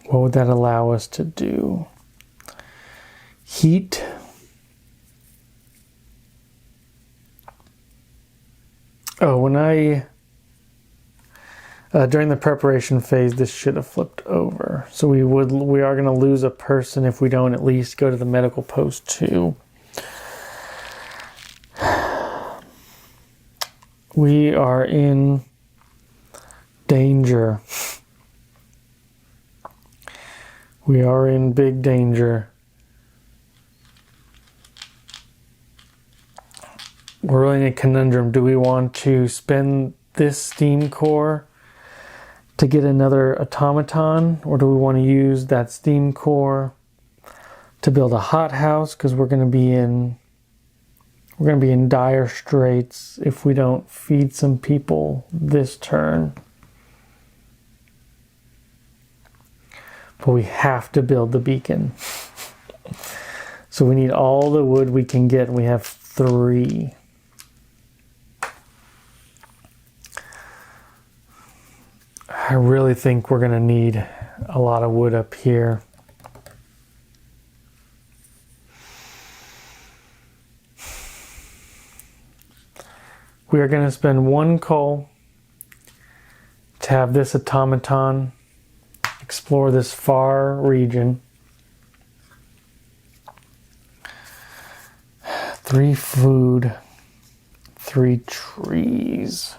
what would that allow us to do? Heat. Oh, when during the preparation phase, this should have flipped over. So we are going to lose a person if we don't at least go to the medical post too. We are in danger. We are in big danger. We're really in a conundrum. Do we want to spend this steam core to get another automaton, or do we want to use that steam core to build a hothouse? Because we're going to be in dire straits if we don't feed some people this turn. But we have to build the beacon. So we need all the wood we can get, and we have 3. I really think we're going to need a lot of wood up here. We are going to spend 1 coal to have this automaton explore this far region. 3 food, 3 trees.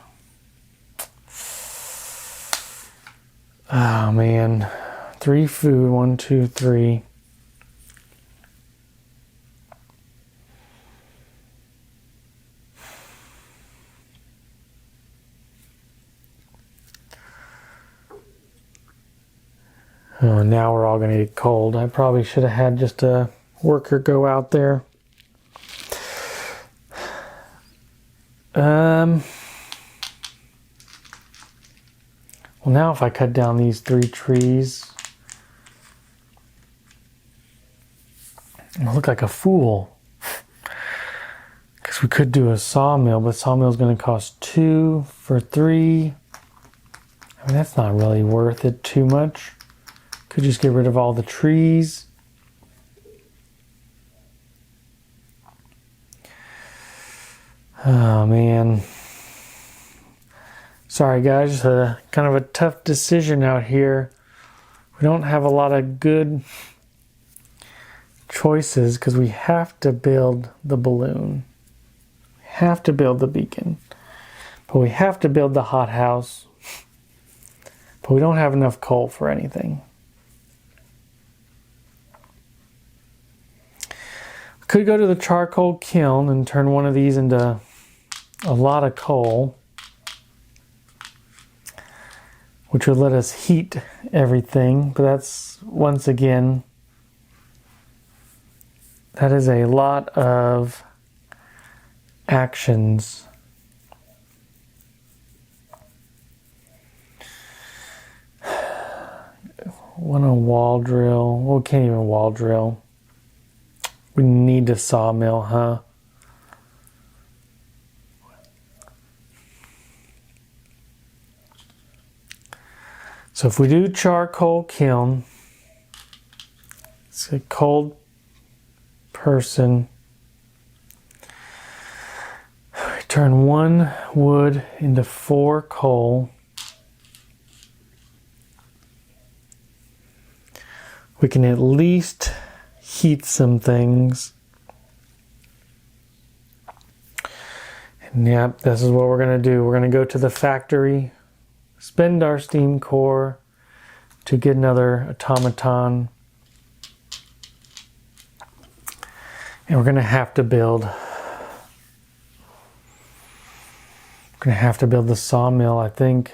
Oh man, 3 food, 1, 2, 3. Oh, now we're all going to get cold. I probably should have had just a worker go out there. Well, now if I cut down these 3 trees, I look like a fool. Because we could do a sawmill, but sawmill is going to cost 2 for 3. I mean, that's not really worth it too much. Could just get rid of all the trees. Oh man. Sorry guys, kind of a tough decision out here. We don't have a lot of good choices because we have to build the balloon. We have to build the beacon. But we have to build the hothouse. But we don't have enough coal for anything. We could go to the charcoal kiln and turn one of these into a lot of coal, which would let us heat everything, but that's, once again, that is a lot of actions. Want a wall drill? Well, we can't even wall drill. We need a sawmill, huh? So if we do charcoal kiln, it's a cold person. turn 1 wood into 4 coal. We can at least heat some things. And yep, this is what we're going to do. We're going to go to the factory, spend our steam core to get another automaton. And we're going to have to build. We're going to have to build the sawmill, I think.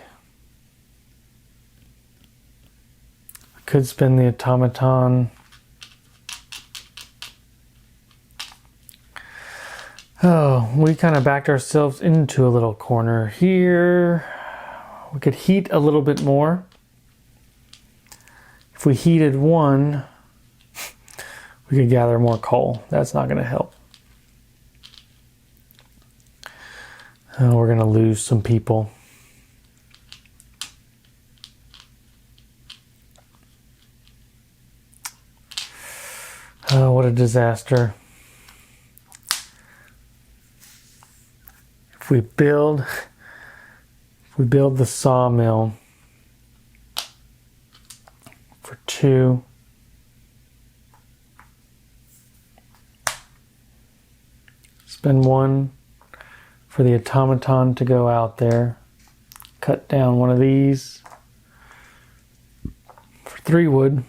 I could spend the automaton. Oh, we kind of backed ourselves into a little corner here. We could heat a little bit more. If we heated 1, we could gather more coal. That's not going to help. We're going to lose some people. Oh, what a disaster. If we build the sawmill for 2, spend 1 for the automaton to go out there, cut down one of these for 3 wood.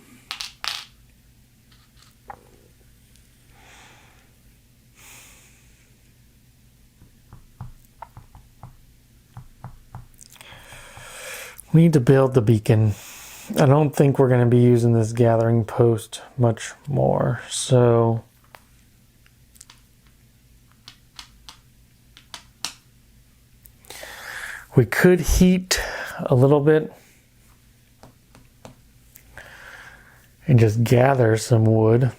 We need to build the beacon. I don't think we're going to be using this gathering post much more, so we could heat a little bit and just gather some wood.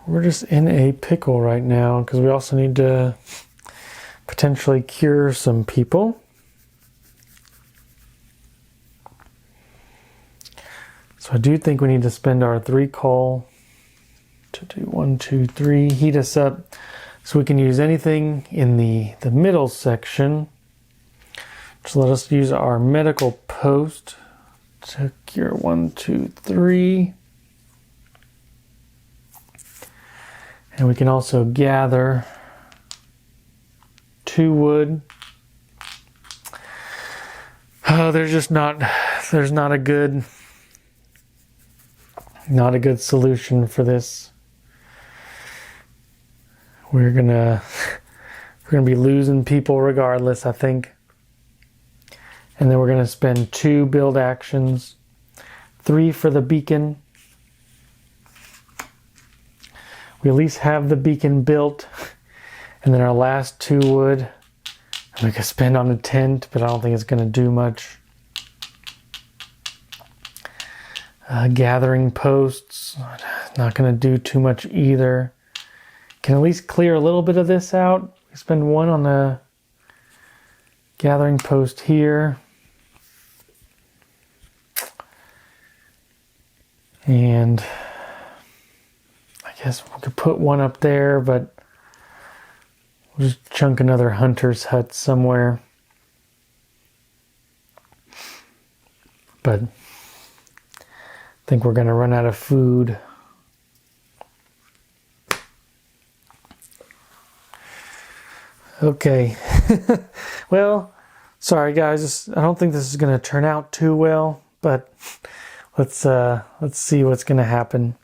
We're just in a pickle right now because we also need to potentially cure some people. So I do think we need to spend our 3 coal to do 1, 2, 3, heat us up so we can use anything in the middle section. Just let us use our medical post to cure 1, 2, 3. And we can also gather 2 wood. Oh, there's not a good solution for this. We're gonna be losing people regardless, I think. And then we're gonna spend 2 build actions, 3 for the beacon. We at least have the beacon built. And then our last 2 wood, we could spend on a tent, but I don't think it's going to do much. Gathering posts, not going to do too much either. Can at least clear a little bit of this out. We spend 1 on the gathering post here. And I guess we could put 1 up there, but we'll just chunk another hunter's hut somewhere. But I think we're going to run out of food. Okay. Well, sorry guys. I don't think this is going to turn out too well, but let's see what's going to happen.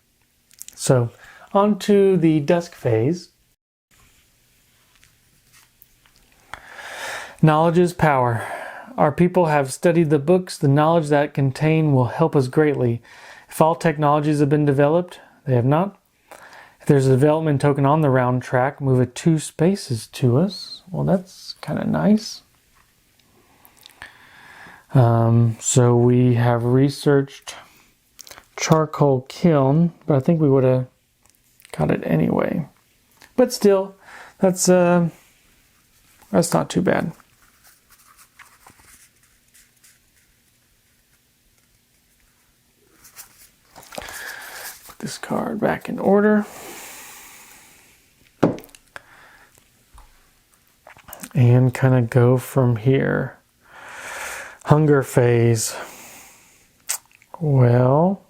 So, on to the dusk phase. Knowledge is power. Our people have studied the books. The knowledge that contain will help us greatly. If all technologies have been developed, they have not. If there's a development token on the round track, move it 2 spaces to us. Well, that's kind of nice. So we have researched charcoal kiln, but I think we would have got it anyway. But still, that's not too bad. Put this card back in order. and kind of go from here. Hunger phase. Well,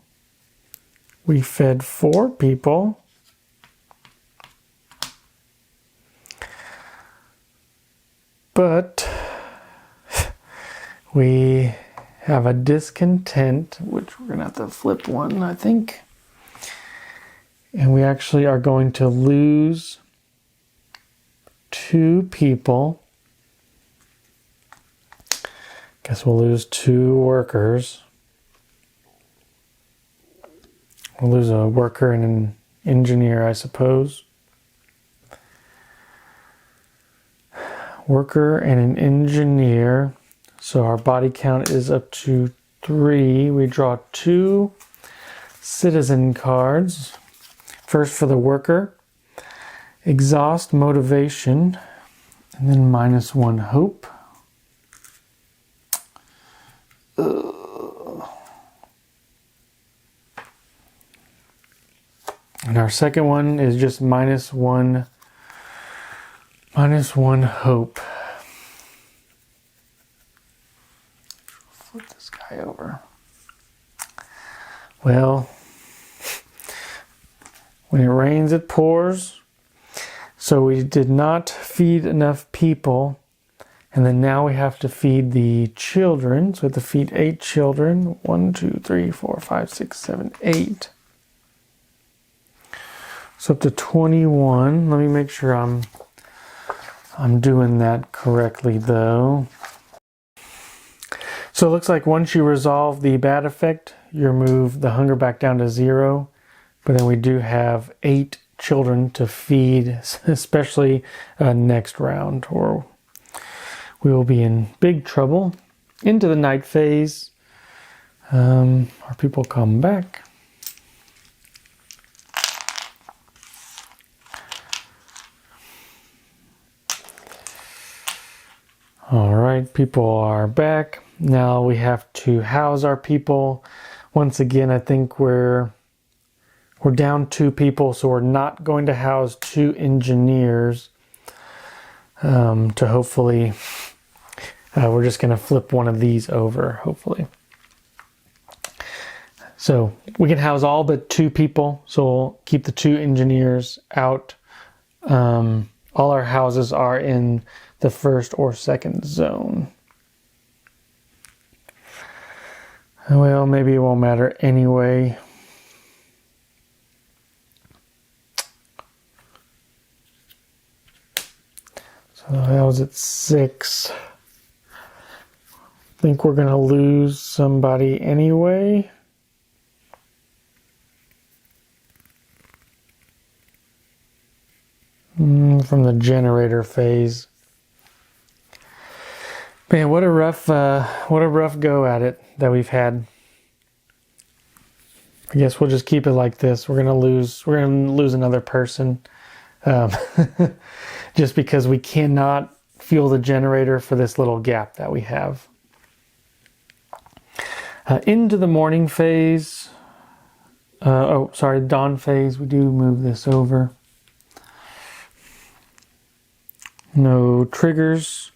we fed 4 people. But we have a discontent, which we're going to have to flip one, I think. And we actually are going to lose 2 people. Guess we'll lose 2 workers. We'll lose a worker and an engineer, I suppose. Worker and an engineer. So our body count is up to 3. We draw 2 citizen cards. First for the worker, exhaust motivation, and then -1 hope. And our second one is just -1 hope. Flip this guy over. Well, when it rains, it pours. So we did not feed enough people. And then now we have to feed the children. So we have to feed 8 children. 1, 2, 3, 4, 5, 6, 7, 8. So up to 21. Let me make sure I'm doing that correctly though. So it looks like once you resolve the bad effect, you remove the hunger back down to 0. But then we do have 8 children to feed, especially next round, or we will be in big trouble. Into the night phase. Our people come back. All right, people are back. Now we have to house our people. Once again, I think we're down 2 people, so we're not going to house 2 engineers. To hopefully, we're just going to flip one of these over, hopefully. So we can house all but 2 people, so we'll keep the 2 engineers out. All our houses are in the 1st or 2nd zone. Well, maybe it won't matter anyway. So that was at 6. I think we're going to lose somebody anyway. From the generator phase. Man, what a rough go at it that we've had. I guess we'll just keep it like this. We're gonna lose another person, just because we cannot fuel the generator for this little gap that we have. Into the morning phase. Dawn phase. We do move this over. No triggers.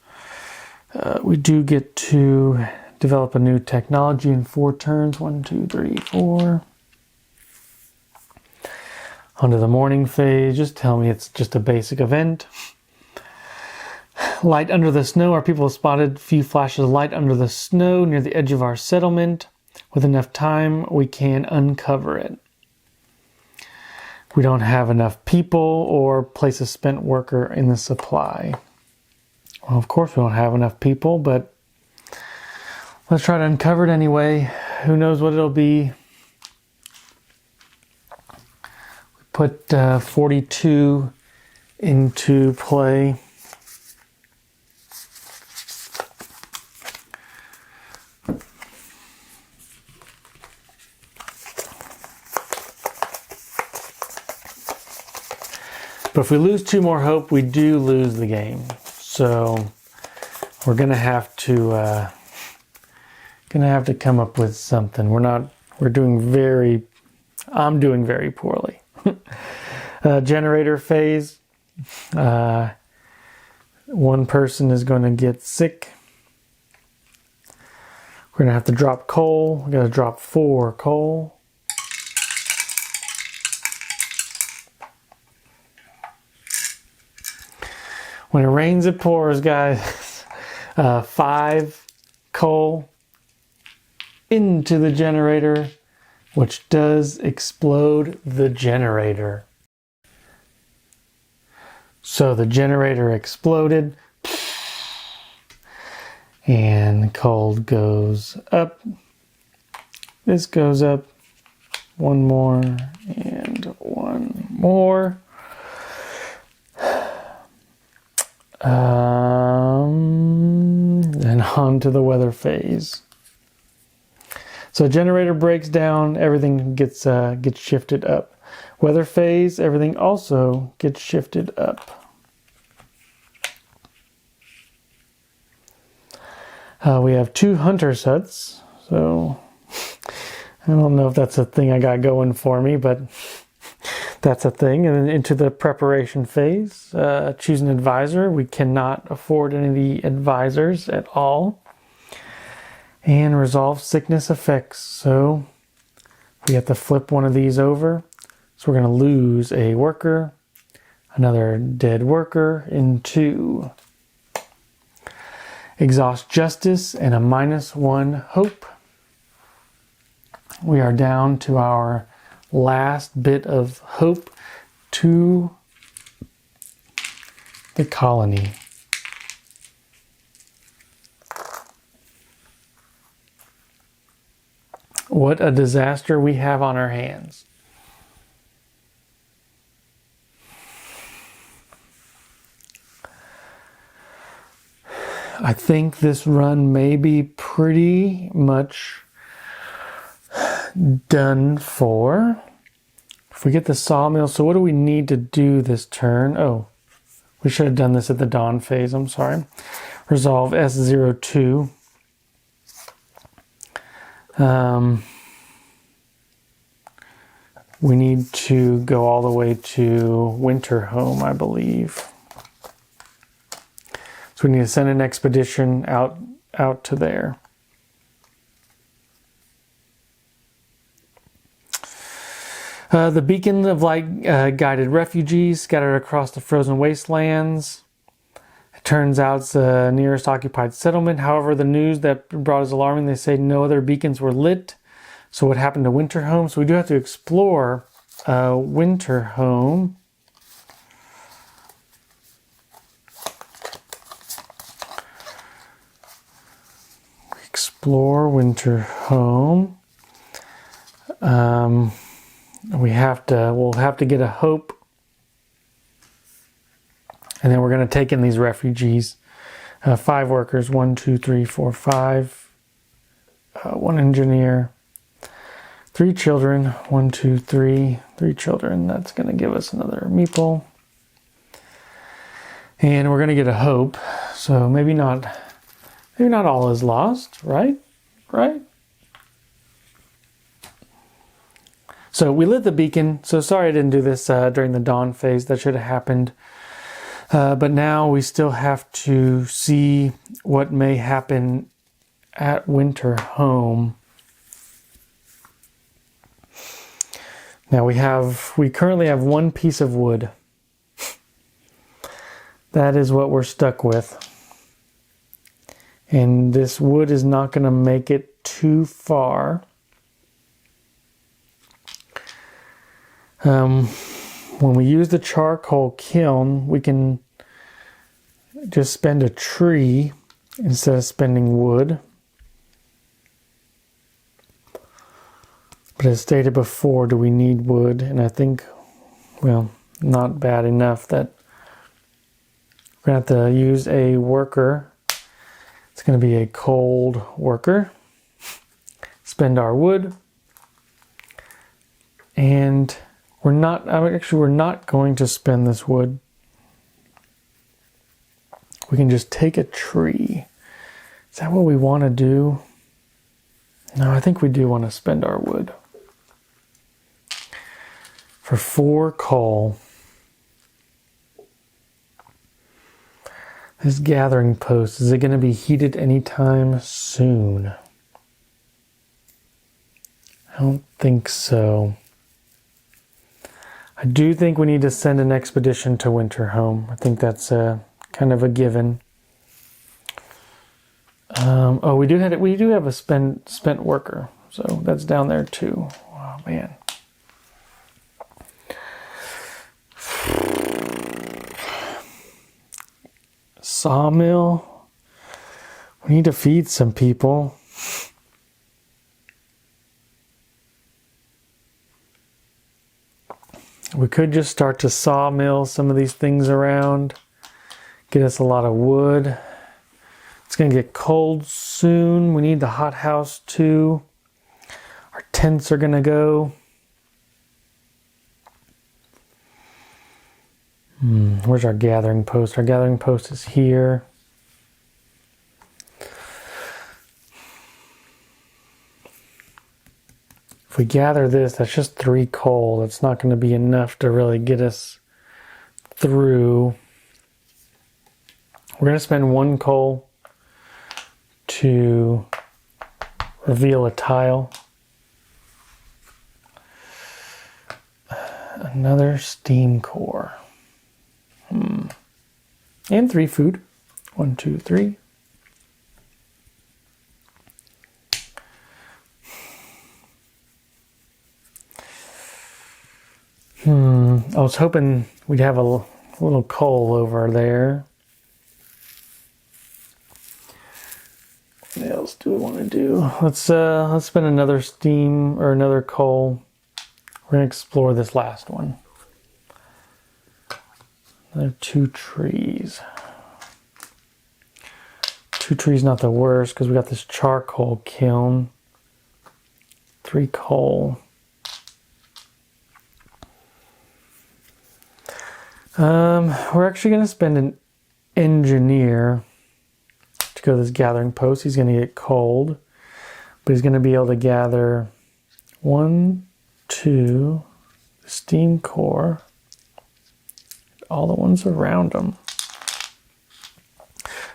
We do get to develop a new technology in 4 turns. 1, 2, 3, 4. Onto the morning phase. Just tell me it's just a basic event. Light under the snow. Our people have spotted a few flashes of light under the snow near the edge of our settlement. With enough time, we can uncover it. We don't have enough people or place a spent worker in the supply. Well, of course we don't have enough people, but let's try to uncover it anyway. Who knows what it'll be. We put 42 into play. But if we lose 2 more hope, we do lose the game. So we're gonna have to come up with something. I'm doing very poorly. Generator phase. One person is going to get sick. We're going to have to drop coal. We're going to drop 4 coal. When it rains, it pours, guys. 5 coal into the generator, which does explode the generator. So the generator exploded, and coal goes up. This goes up. 1 more, and 1 more. And on to the weather phase. So generator breaks down, everything gets shifted up. Weather phase, everything also gets shifted up. We have 2 hunter's huts, so I don't know if that's a thing I got going for me, but that's a thing. And then into the preparation phase, choose an advisor. We cannot afford any of the advisors at all. And resolve sickness effects. So we have to flip one of these over. So we're going to lose a worker, another dead worker into exhaust justice and a -1 hope. We are down to our last bit of hope to the colony. What a disaster we have on our hands. I think this run may be pretty much done for. If we get the sawmill, so what do we need to do this turn? Oh, we should have done this at the dawn phase, I'm sorry. Resolve S02. We need to go all the way to winter home, I believe. So we need to send an expedition out to there. The beacon of light guided refugees scattered across the frozen wastelands. It turns out it's the nearest occupied settlement. However, the news that brought us alarming, they say no other beacons were lit. So what happened to winter home? So we do have to explore winter home. Explore winter home. We'll have to get a hope. And then we're going to take in these refugees. 5 workers, 1, 2, 3, 4, 5. 1 engineer. 3 children, 1, 2, 3. 3 children. That's going to give us another meeple. And we're going to get a hope. So maybe not all is lost, right? Right? So we lit the beacon. So sorry I didn't do this during the dawn phase. That should have happened. But now we still have to see what may happen at winter home. Now we currently have 1 piece of wood. That is what we're stuck with. And this wood is not going to make it too far. When we use the charcoal kiln, we can just spend a tree instead of spending wood. But as stated before, do we need wood? And I think, well, not bad enough that we're going to have to use a worker. It's going to be a cold worker. Spend our wood. And we're not going to spend this wood. We can just take a tree. Is that what we want to do? No, I think we do want to spend our wood. For 4 coal. This gathering post, is it going to be heated anytime soon? I don't think so. I do think we need to send an expedition to Winterhome. I think that's kind of a given. Oh, we do have a spent worker, so that's down there too. Oh man. Sawmill. We need to feed some people. We could just start to sawmill some of these things around. Get us a lot of wood. It's going to get cold soon. We need the hothouse too. Our tents are going to go. Where's our gathering post? Our gathering post is here. If we gather this, that's just 3 coal. That's not going to be enough to really get us through. We're going to spend 1 coal to reveal a tile. Another steam core. And 3 food. 1, 2, 3. I was hoping we'd have a little coal over there. What else do we want to do? Let's spend another steam or another coal. We're gonna explore this last one. Another 2 trees. 2 trees not the worst because we got this charcoal kiln. 3 coal. We're actually going to spend an engineer to go to this gathering post. He's going to get cold, but he's going to be able to gather 1, 2, steam core, all the ones around them.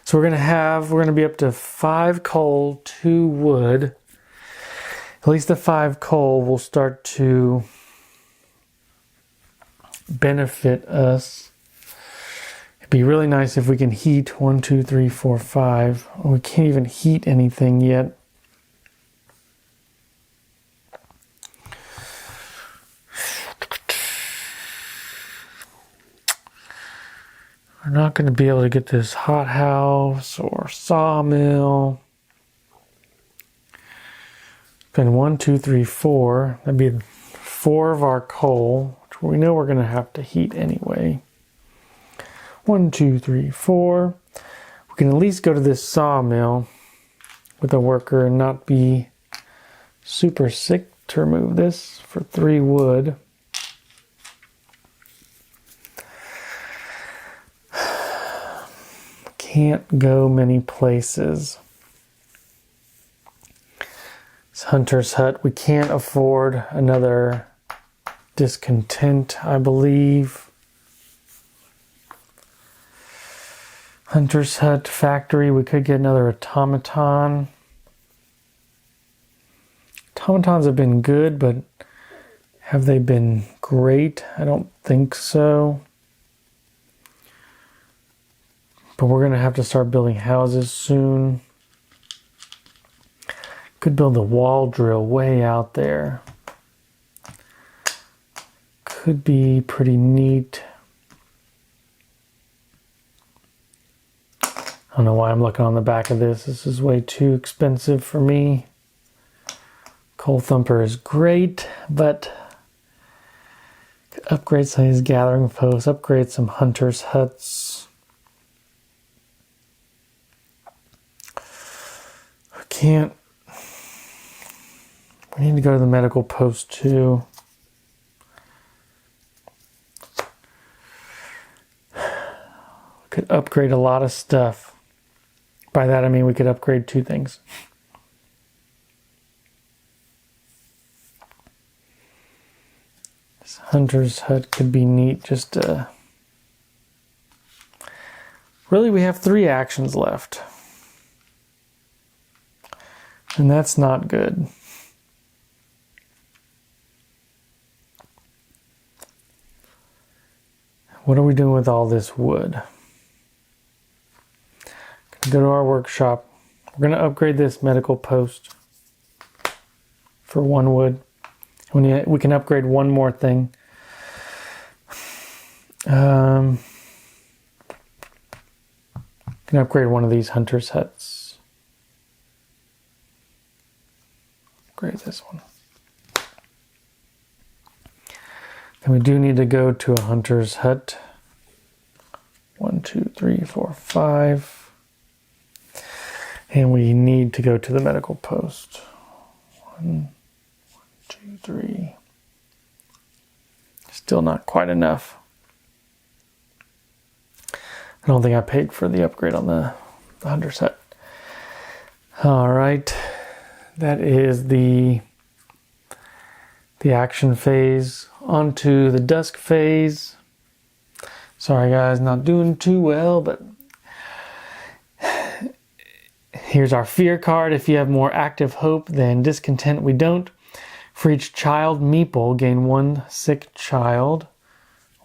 So we're going to be up to 5 coal, 2 wood. At least the 5 coal will start to benefit us. It'd be really nice if we can heat 1, 2, 3, 4, 5. We can't even heat anything yet. We're not going to be able to get this hothouse or sawmill. Then 1, 2, 3, 4. That'd be 4 of our coal, which we know we're going to have to heat anyway. 1, 2, 3, 4. We can at least go to this sawmill with a worker and not be super sick to remove this for 3 wood. Can't go many places. This hunter's hut. We can't afford another discontent, I believe. Hunter's hut factory. We could get another automaton. Automatons have been good, but have they been great? I don't think so. But we're going to have to start building houses soon. Could build a wall drill way out there. Could be pretty neat. I don't know why I'm looking on the back of this. This is way too expensive for me. Coal Thumper is great, but could upgrade some of these gathering posts, upgrade some hunters' huts. I can't. We need to go to the medical post too. Could upgrade a lot of stuff. By that I mean we could upgrade 2 things. This hunter's hut could be neat just to Really, we have 3 actions left. And that's not good. What are we doing with all this wood? Go to our workshop. We're going to upgrade this medical post for 1 wood. We can upgrade 1 more thing. Can upgrade one of these hunter's huts. Upgrade this one. Then we do need to go to a hunter's hut. 1, 2, 3, 4, 5. And we need to go to the medical post. 1, 2, 3. Still not quite enough. I don't think I paid for the upgrade on the hunter's hut. All right. That is the action phase. On to the dusk phase. Sorry guys, not doing too well, but here's our fear card. If you have more active hope than discontent, we don't. For each child meeple, gain 1 sick child.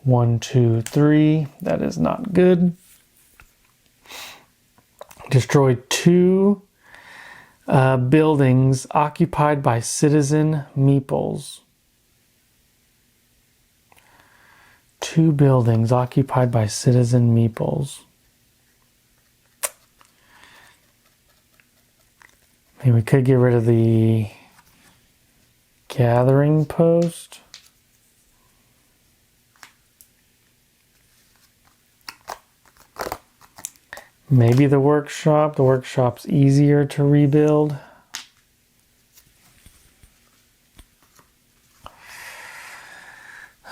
1, 2, 3. That is not good. Destroy 2 buildings occupied by citizen meeples. 2 buildings occupied by citizen meeples. Maybe we could get rid of the gathering post. Maybe the workshop. The workshop's easier to rebuild.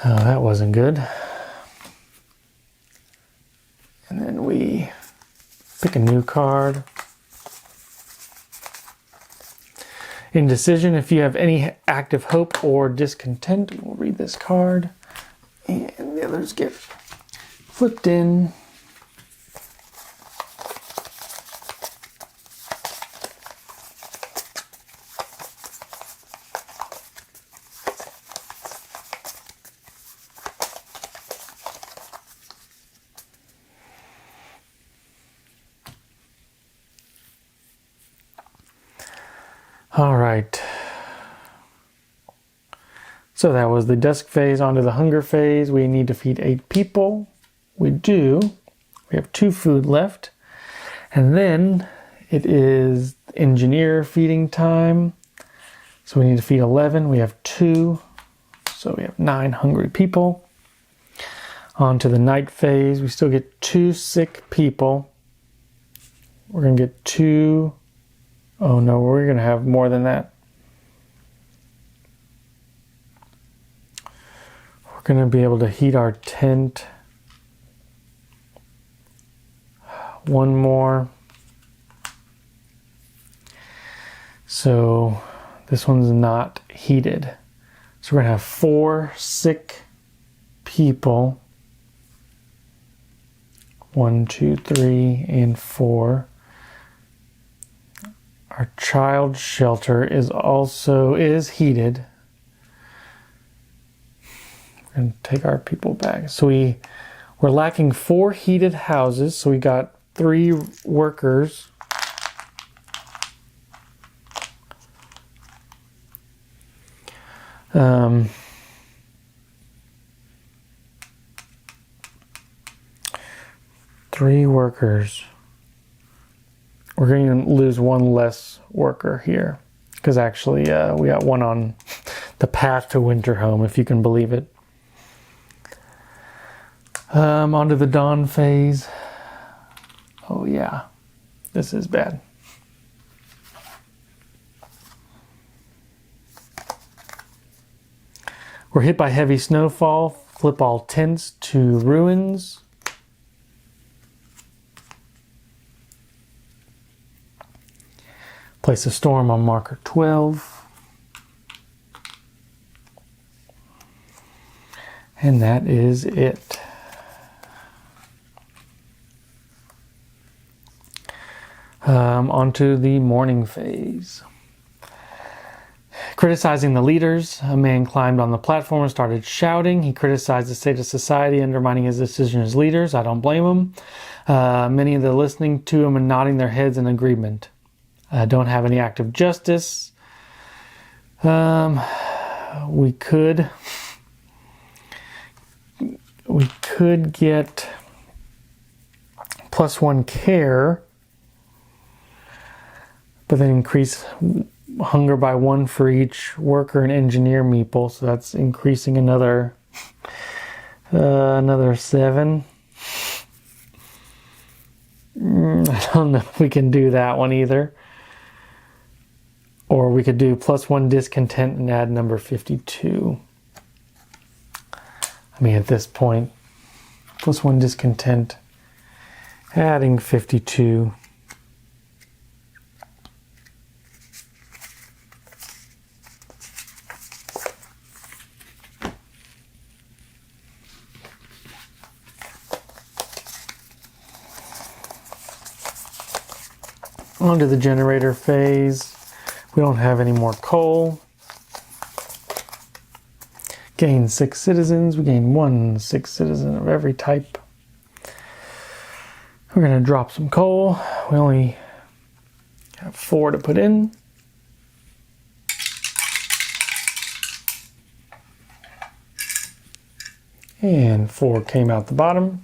Oh, that wasn't good. And then we pick a new card. Indecision. If you have any active hope or discontent, we'll read this card. And the others get flipped in. All right. So that was the dusk phase. On to the hunger phase. We need to feed 8 people. We do. We have 2 food left. And then it is engineer feeding time. So we need to feed 11. We have 2. So we have 9 hungry people. On to the night phase. We still get 2 sick people. We're going to get 2. Oh no, we're going to have more than that. We're going to be able to heat our tent. 1 more. So this one's not heated. So we're going to have 4 sick people. 1, 2, 3, and 4. Our child shelter is heated. We're going to take our people back. So we're lacking 4 heated houses. So we got 3 workers. Three workers. We're going to lose 1 less worker here because actually we got 1 on the path to winter home, if you can believe it. On to the dawn phase. Oh yeah, this is bad. We're hit by heavy snowfall. Flip all tents to ruins. Place a storm on marker 12. And that is it. Onto the morning phase. Criticizing the leaders, a man climbed on the platform and started shouting. He criticized the state of society, undermining his decision as leaders. I don't blame him. Many of them listening to him and nodding their heads in agreement. Don't have any active justice. We could get +1 care, but then increase hunger by 1 for each worker and engineer meeple. So that's increasing another 7. I don't know if we can do that one either. Or we could do +1 discontent and add number 52. I mean, at this point, +1 discontent, adding 52. Onto the generator phase. We don't have any more coal. Gain 6 citizens. We gain 1 6 citizen of every type. We're going to drop some coal. We only have 4 to put in. And 4 came out the bottom.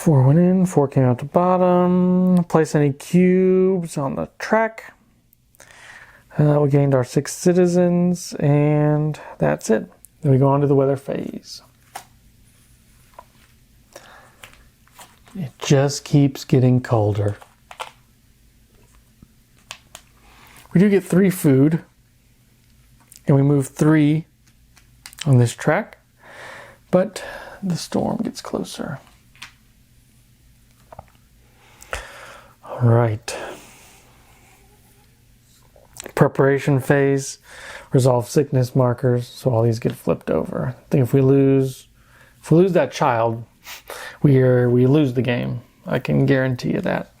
4 went in, 4 came out the bottom. Place any cubes on the track. We gained our 6 citizens, and that's it. Then we go on to the weather phase. It just keeps getting colder. We do get 3 food, and we move 3 on this track, but the storm gets closer. All right. Preparation phase. Resolve sickness markers. So all these get flipped over. I think if we lose that child, we lose the game. I can guarantee you that.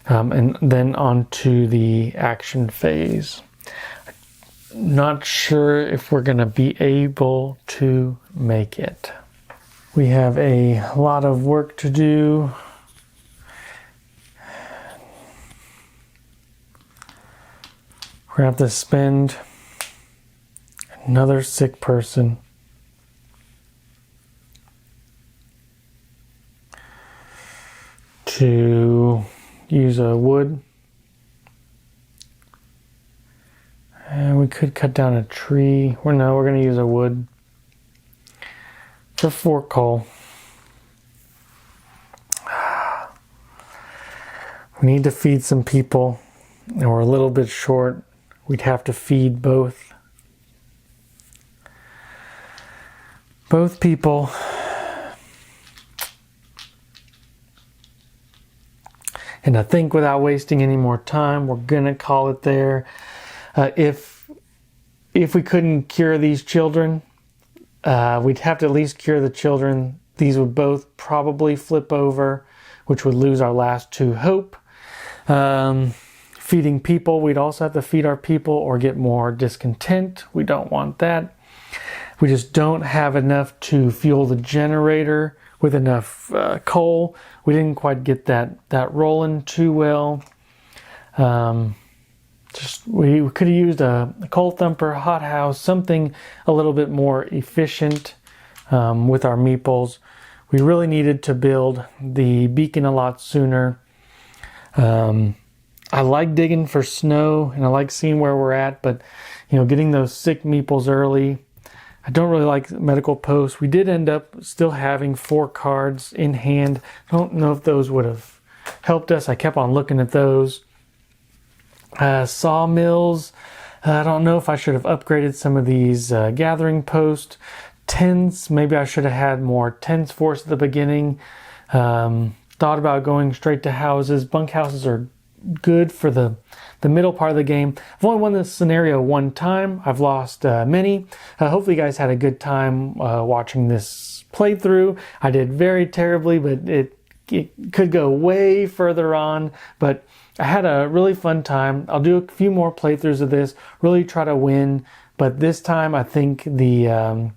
And then on to the action phase. Not sure if we're going to be able to make it. We have a lot of work to do. We're going to have to spend another sick person to use a wood. And we could cut down a tree. We're going to use a wood for 4 coal. We need to feed some people, and we're a little bit short. We'd have to feed both people. And I think without wasting any more time, we're gonna call it there. If we couldn't cure these children, we'd have to at least cure the children. These would both probably flip over, which would lose our last 2 hope. Feeding people, we'd also have to feed our people or get more discontent. We don't want that. We just don't have enough to fuel the generator with enough coal. We didn't quite get that rolling too well. We could have used a coal thumper, hothouse, something a little bit more efficient with our meeples. We really needed to build the beacon a lot sooner. I like digging for snow and I like seeing where we're at, but getting those sick meeples early. I don't really like medical posts. We did end up still having 4 cards in hand. I don't know if those would have helped us. I kept on looking at those. Sawmills. I don't know if I should have upgraded some of these gathering posts. Tents. Maybe I should have had more tents for us at the beginning. Thought about going straight to houses. Bunkhouses are good for the middle part of the game. I've only won this scenario one time. I've lost many. Hopefully you guys had a good time watching this playthrough. I did very terribly, but it could go way further on, but I had a really fun time. I'll do a few more playthroughs of this, really try to win, but this time I think the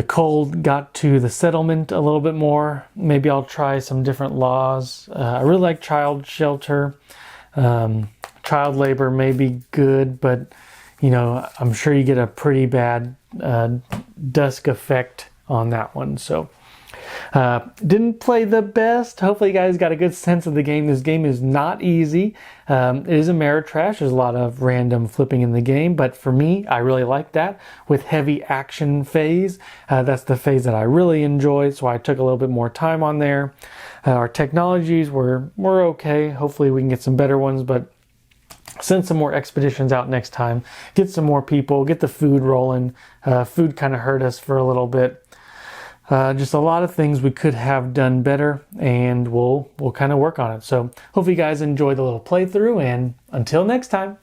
cold got to the settlement a little bit more. Maybe I'll try some different laws. I really like child shelter. Child labor may be good, but you know, I'm sure you get a pretty bad dusk effect on that one. So didn't play the best. Hopefully you guys got a good sense of the game. This game is not easy. It is Ameritrash. There's a lot of random flipping in the game, but for me, I really like that with heavy action phase. That's the phase that I really enjoy, so I took a little bit more time on there. Our technologies were okay. Hopefully we can get some better ones, but send some more expeditions out next time. Get some more people, get the food rolling. Food kind of hurt us for a little bit. Just a lot of things we could have done better, and we'll kind of work on it. So hopefully you guys enjoyed the little playthrough, and until next time.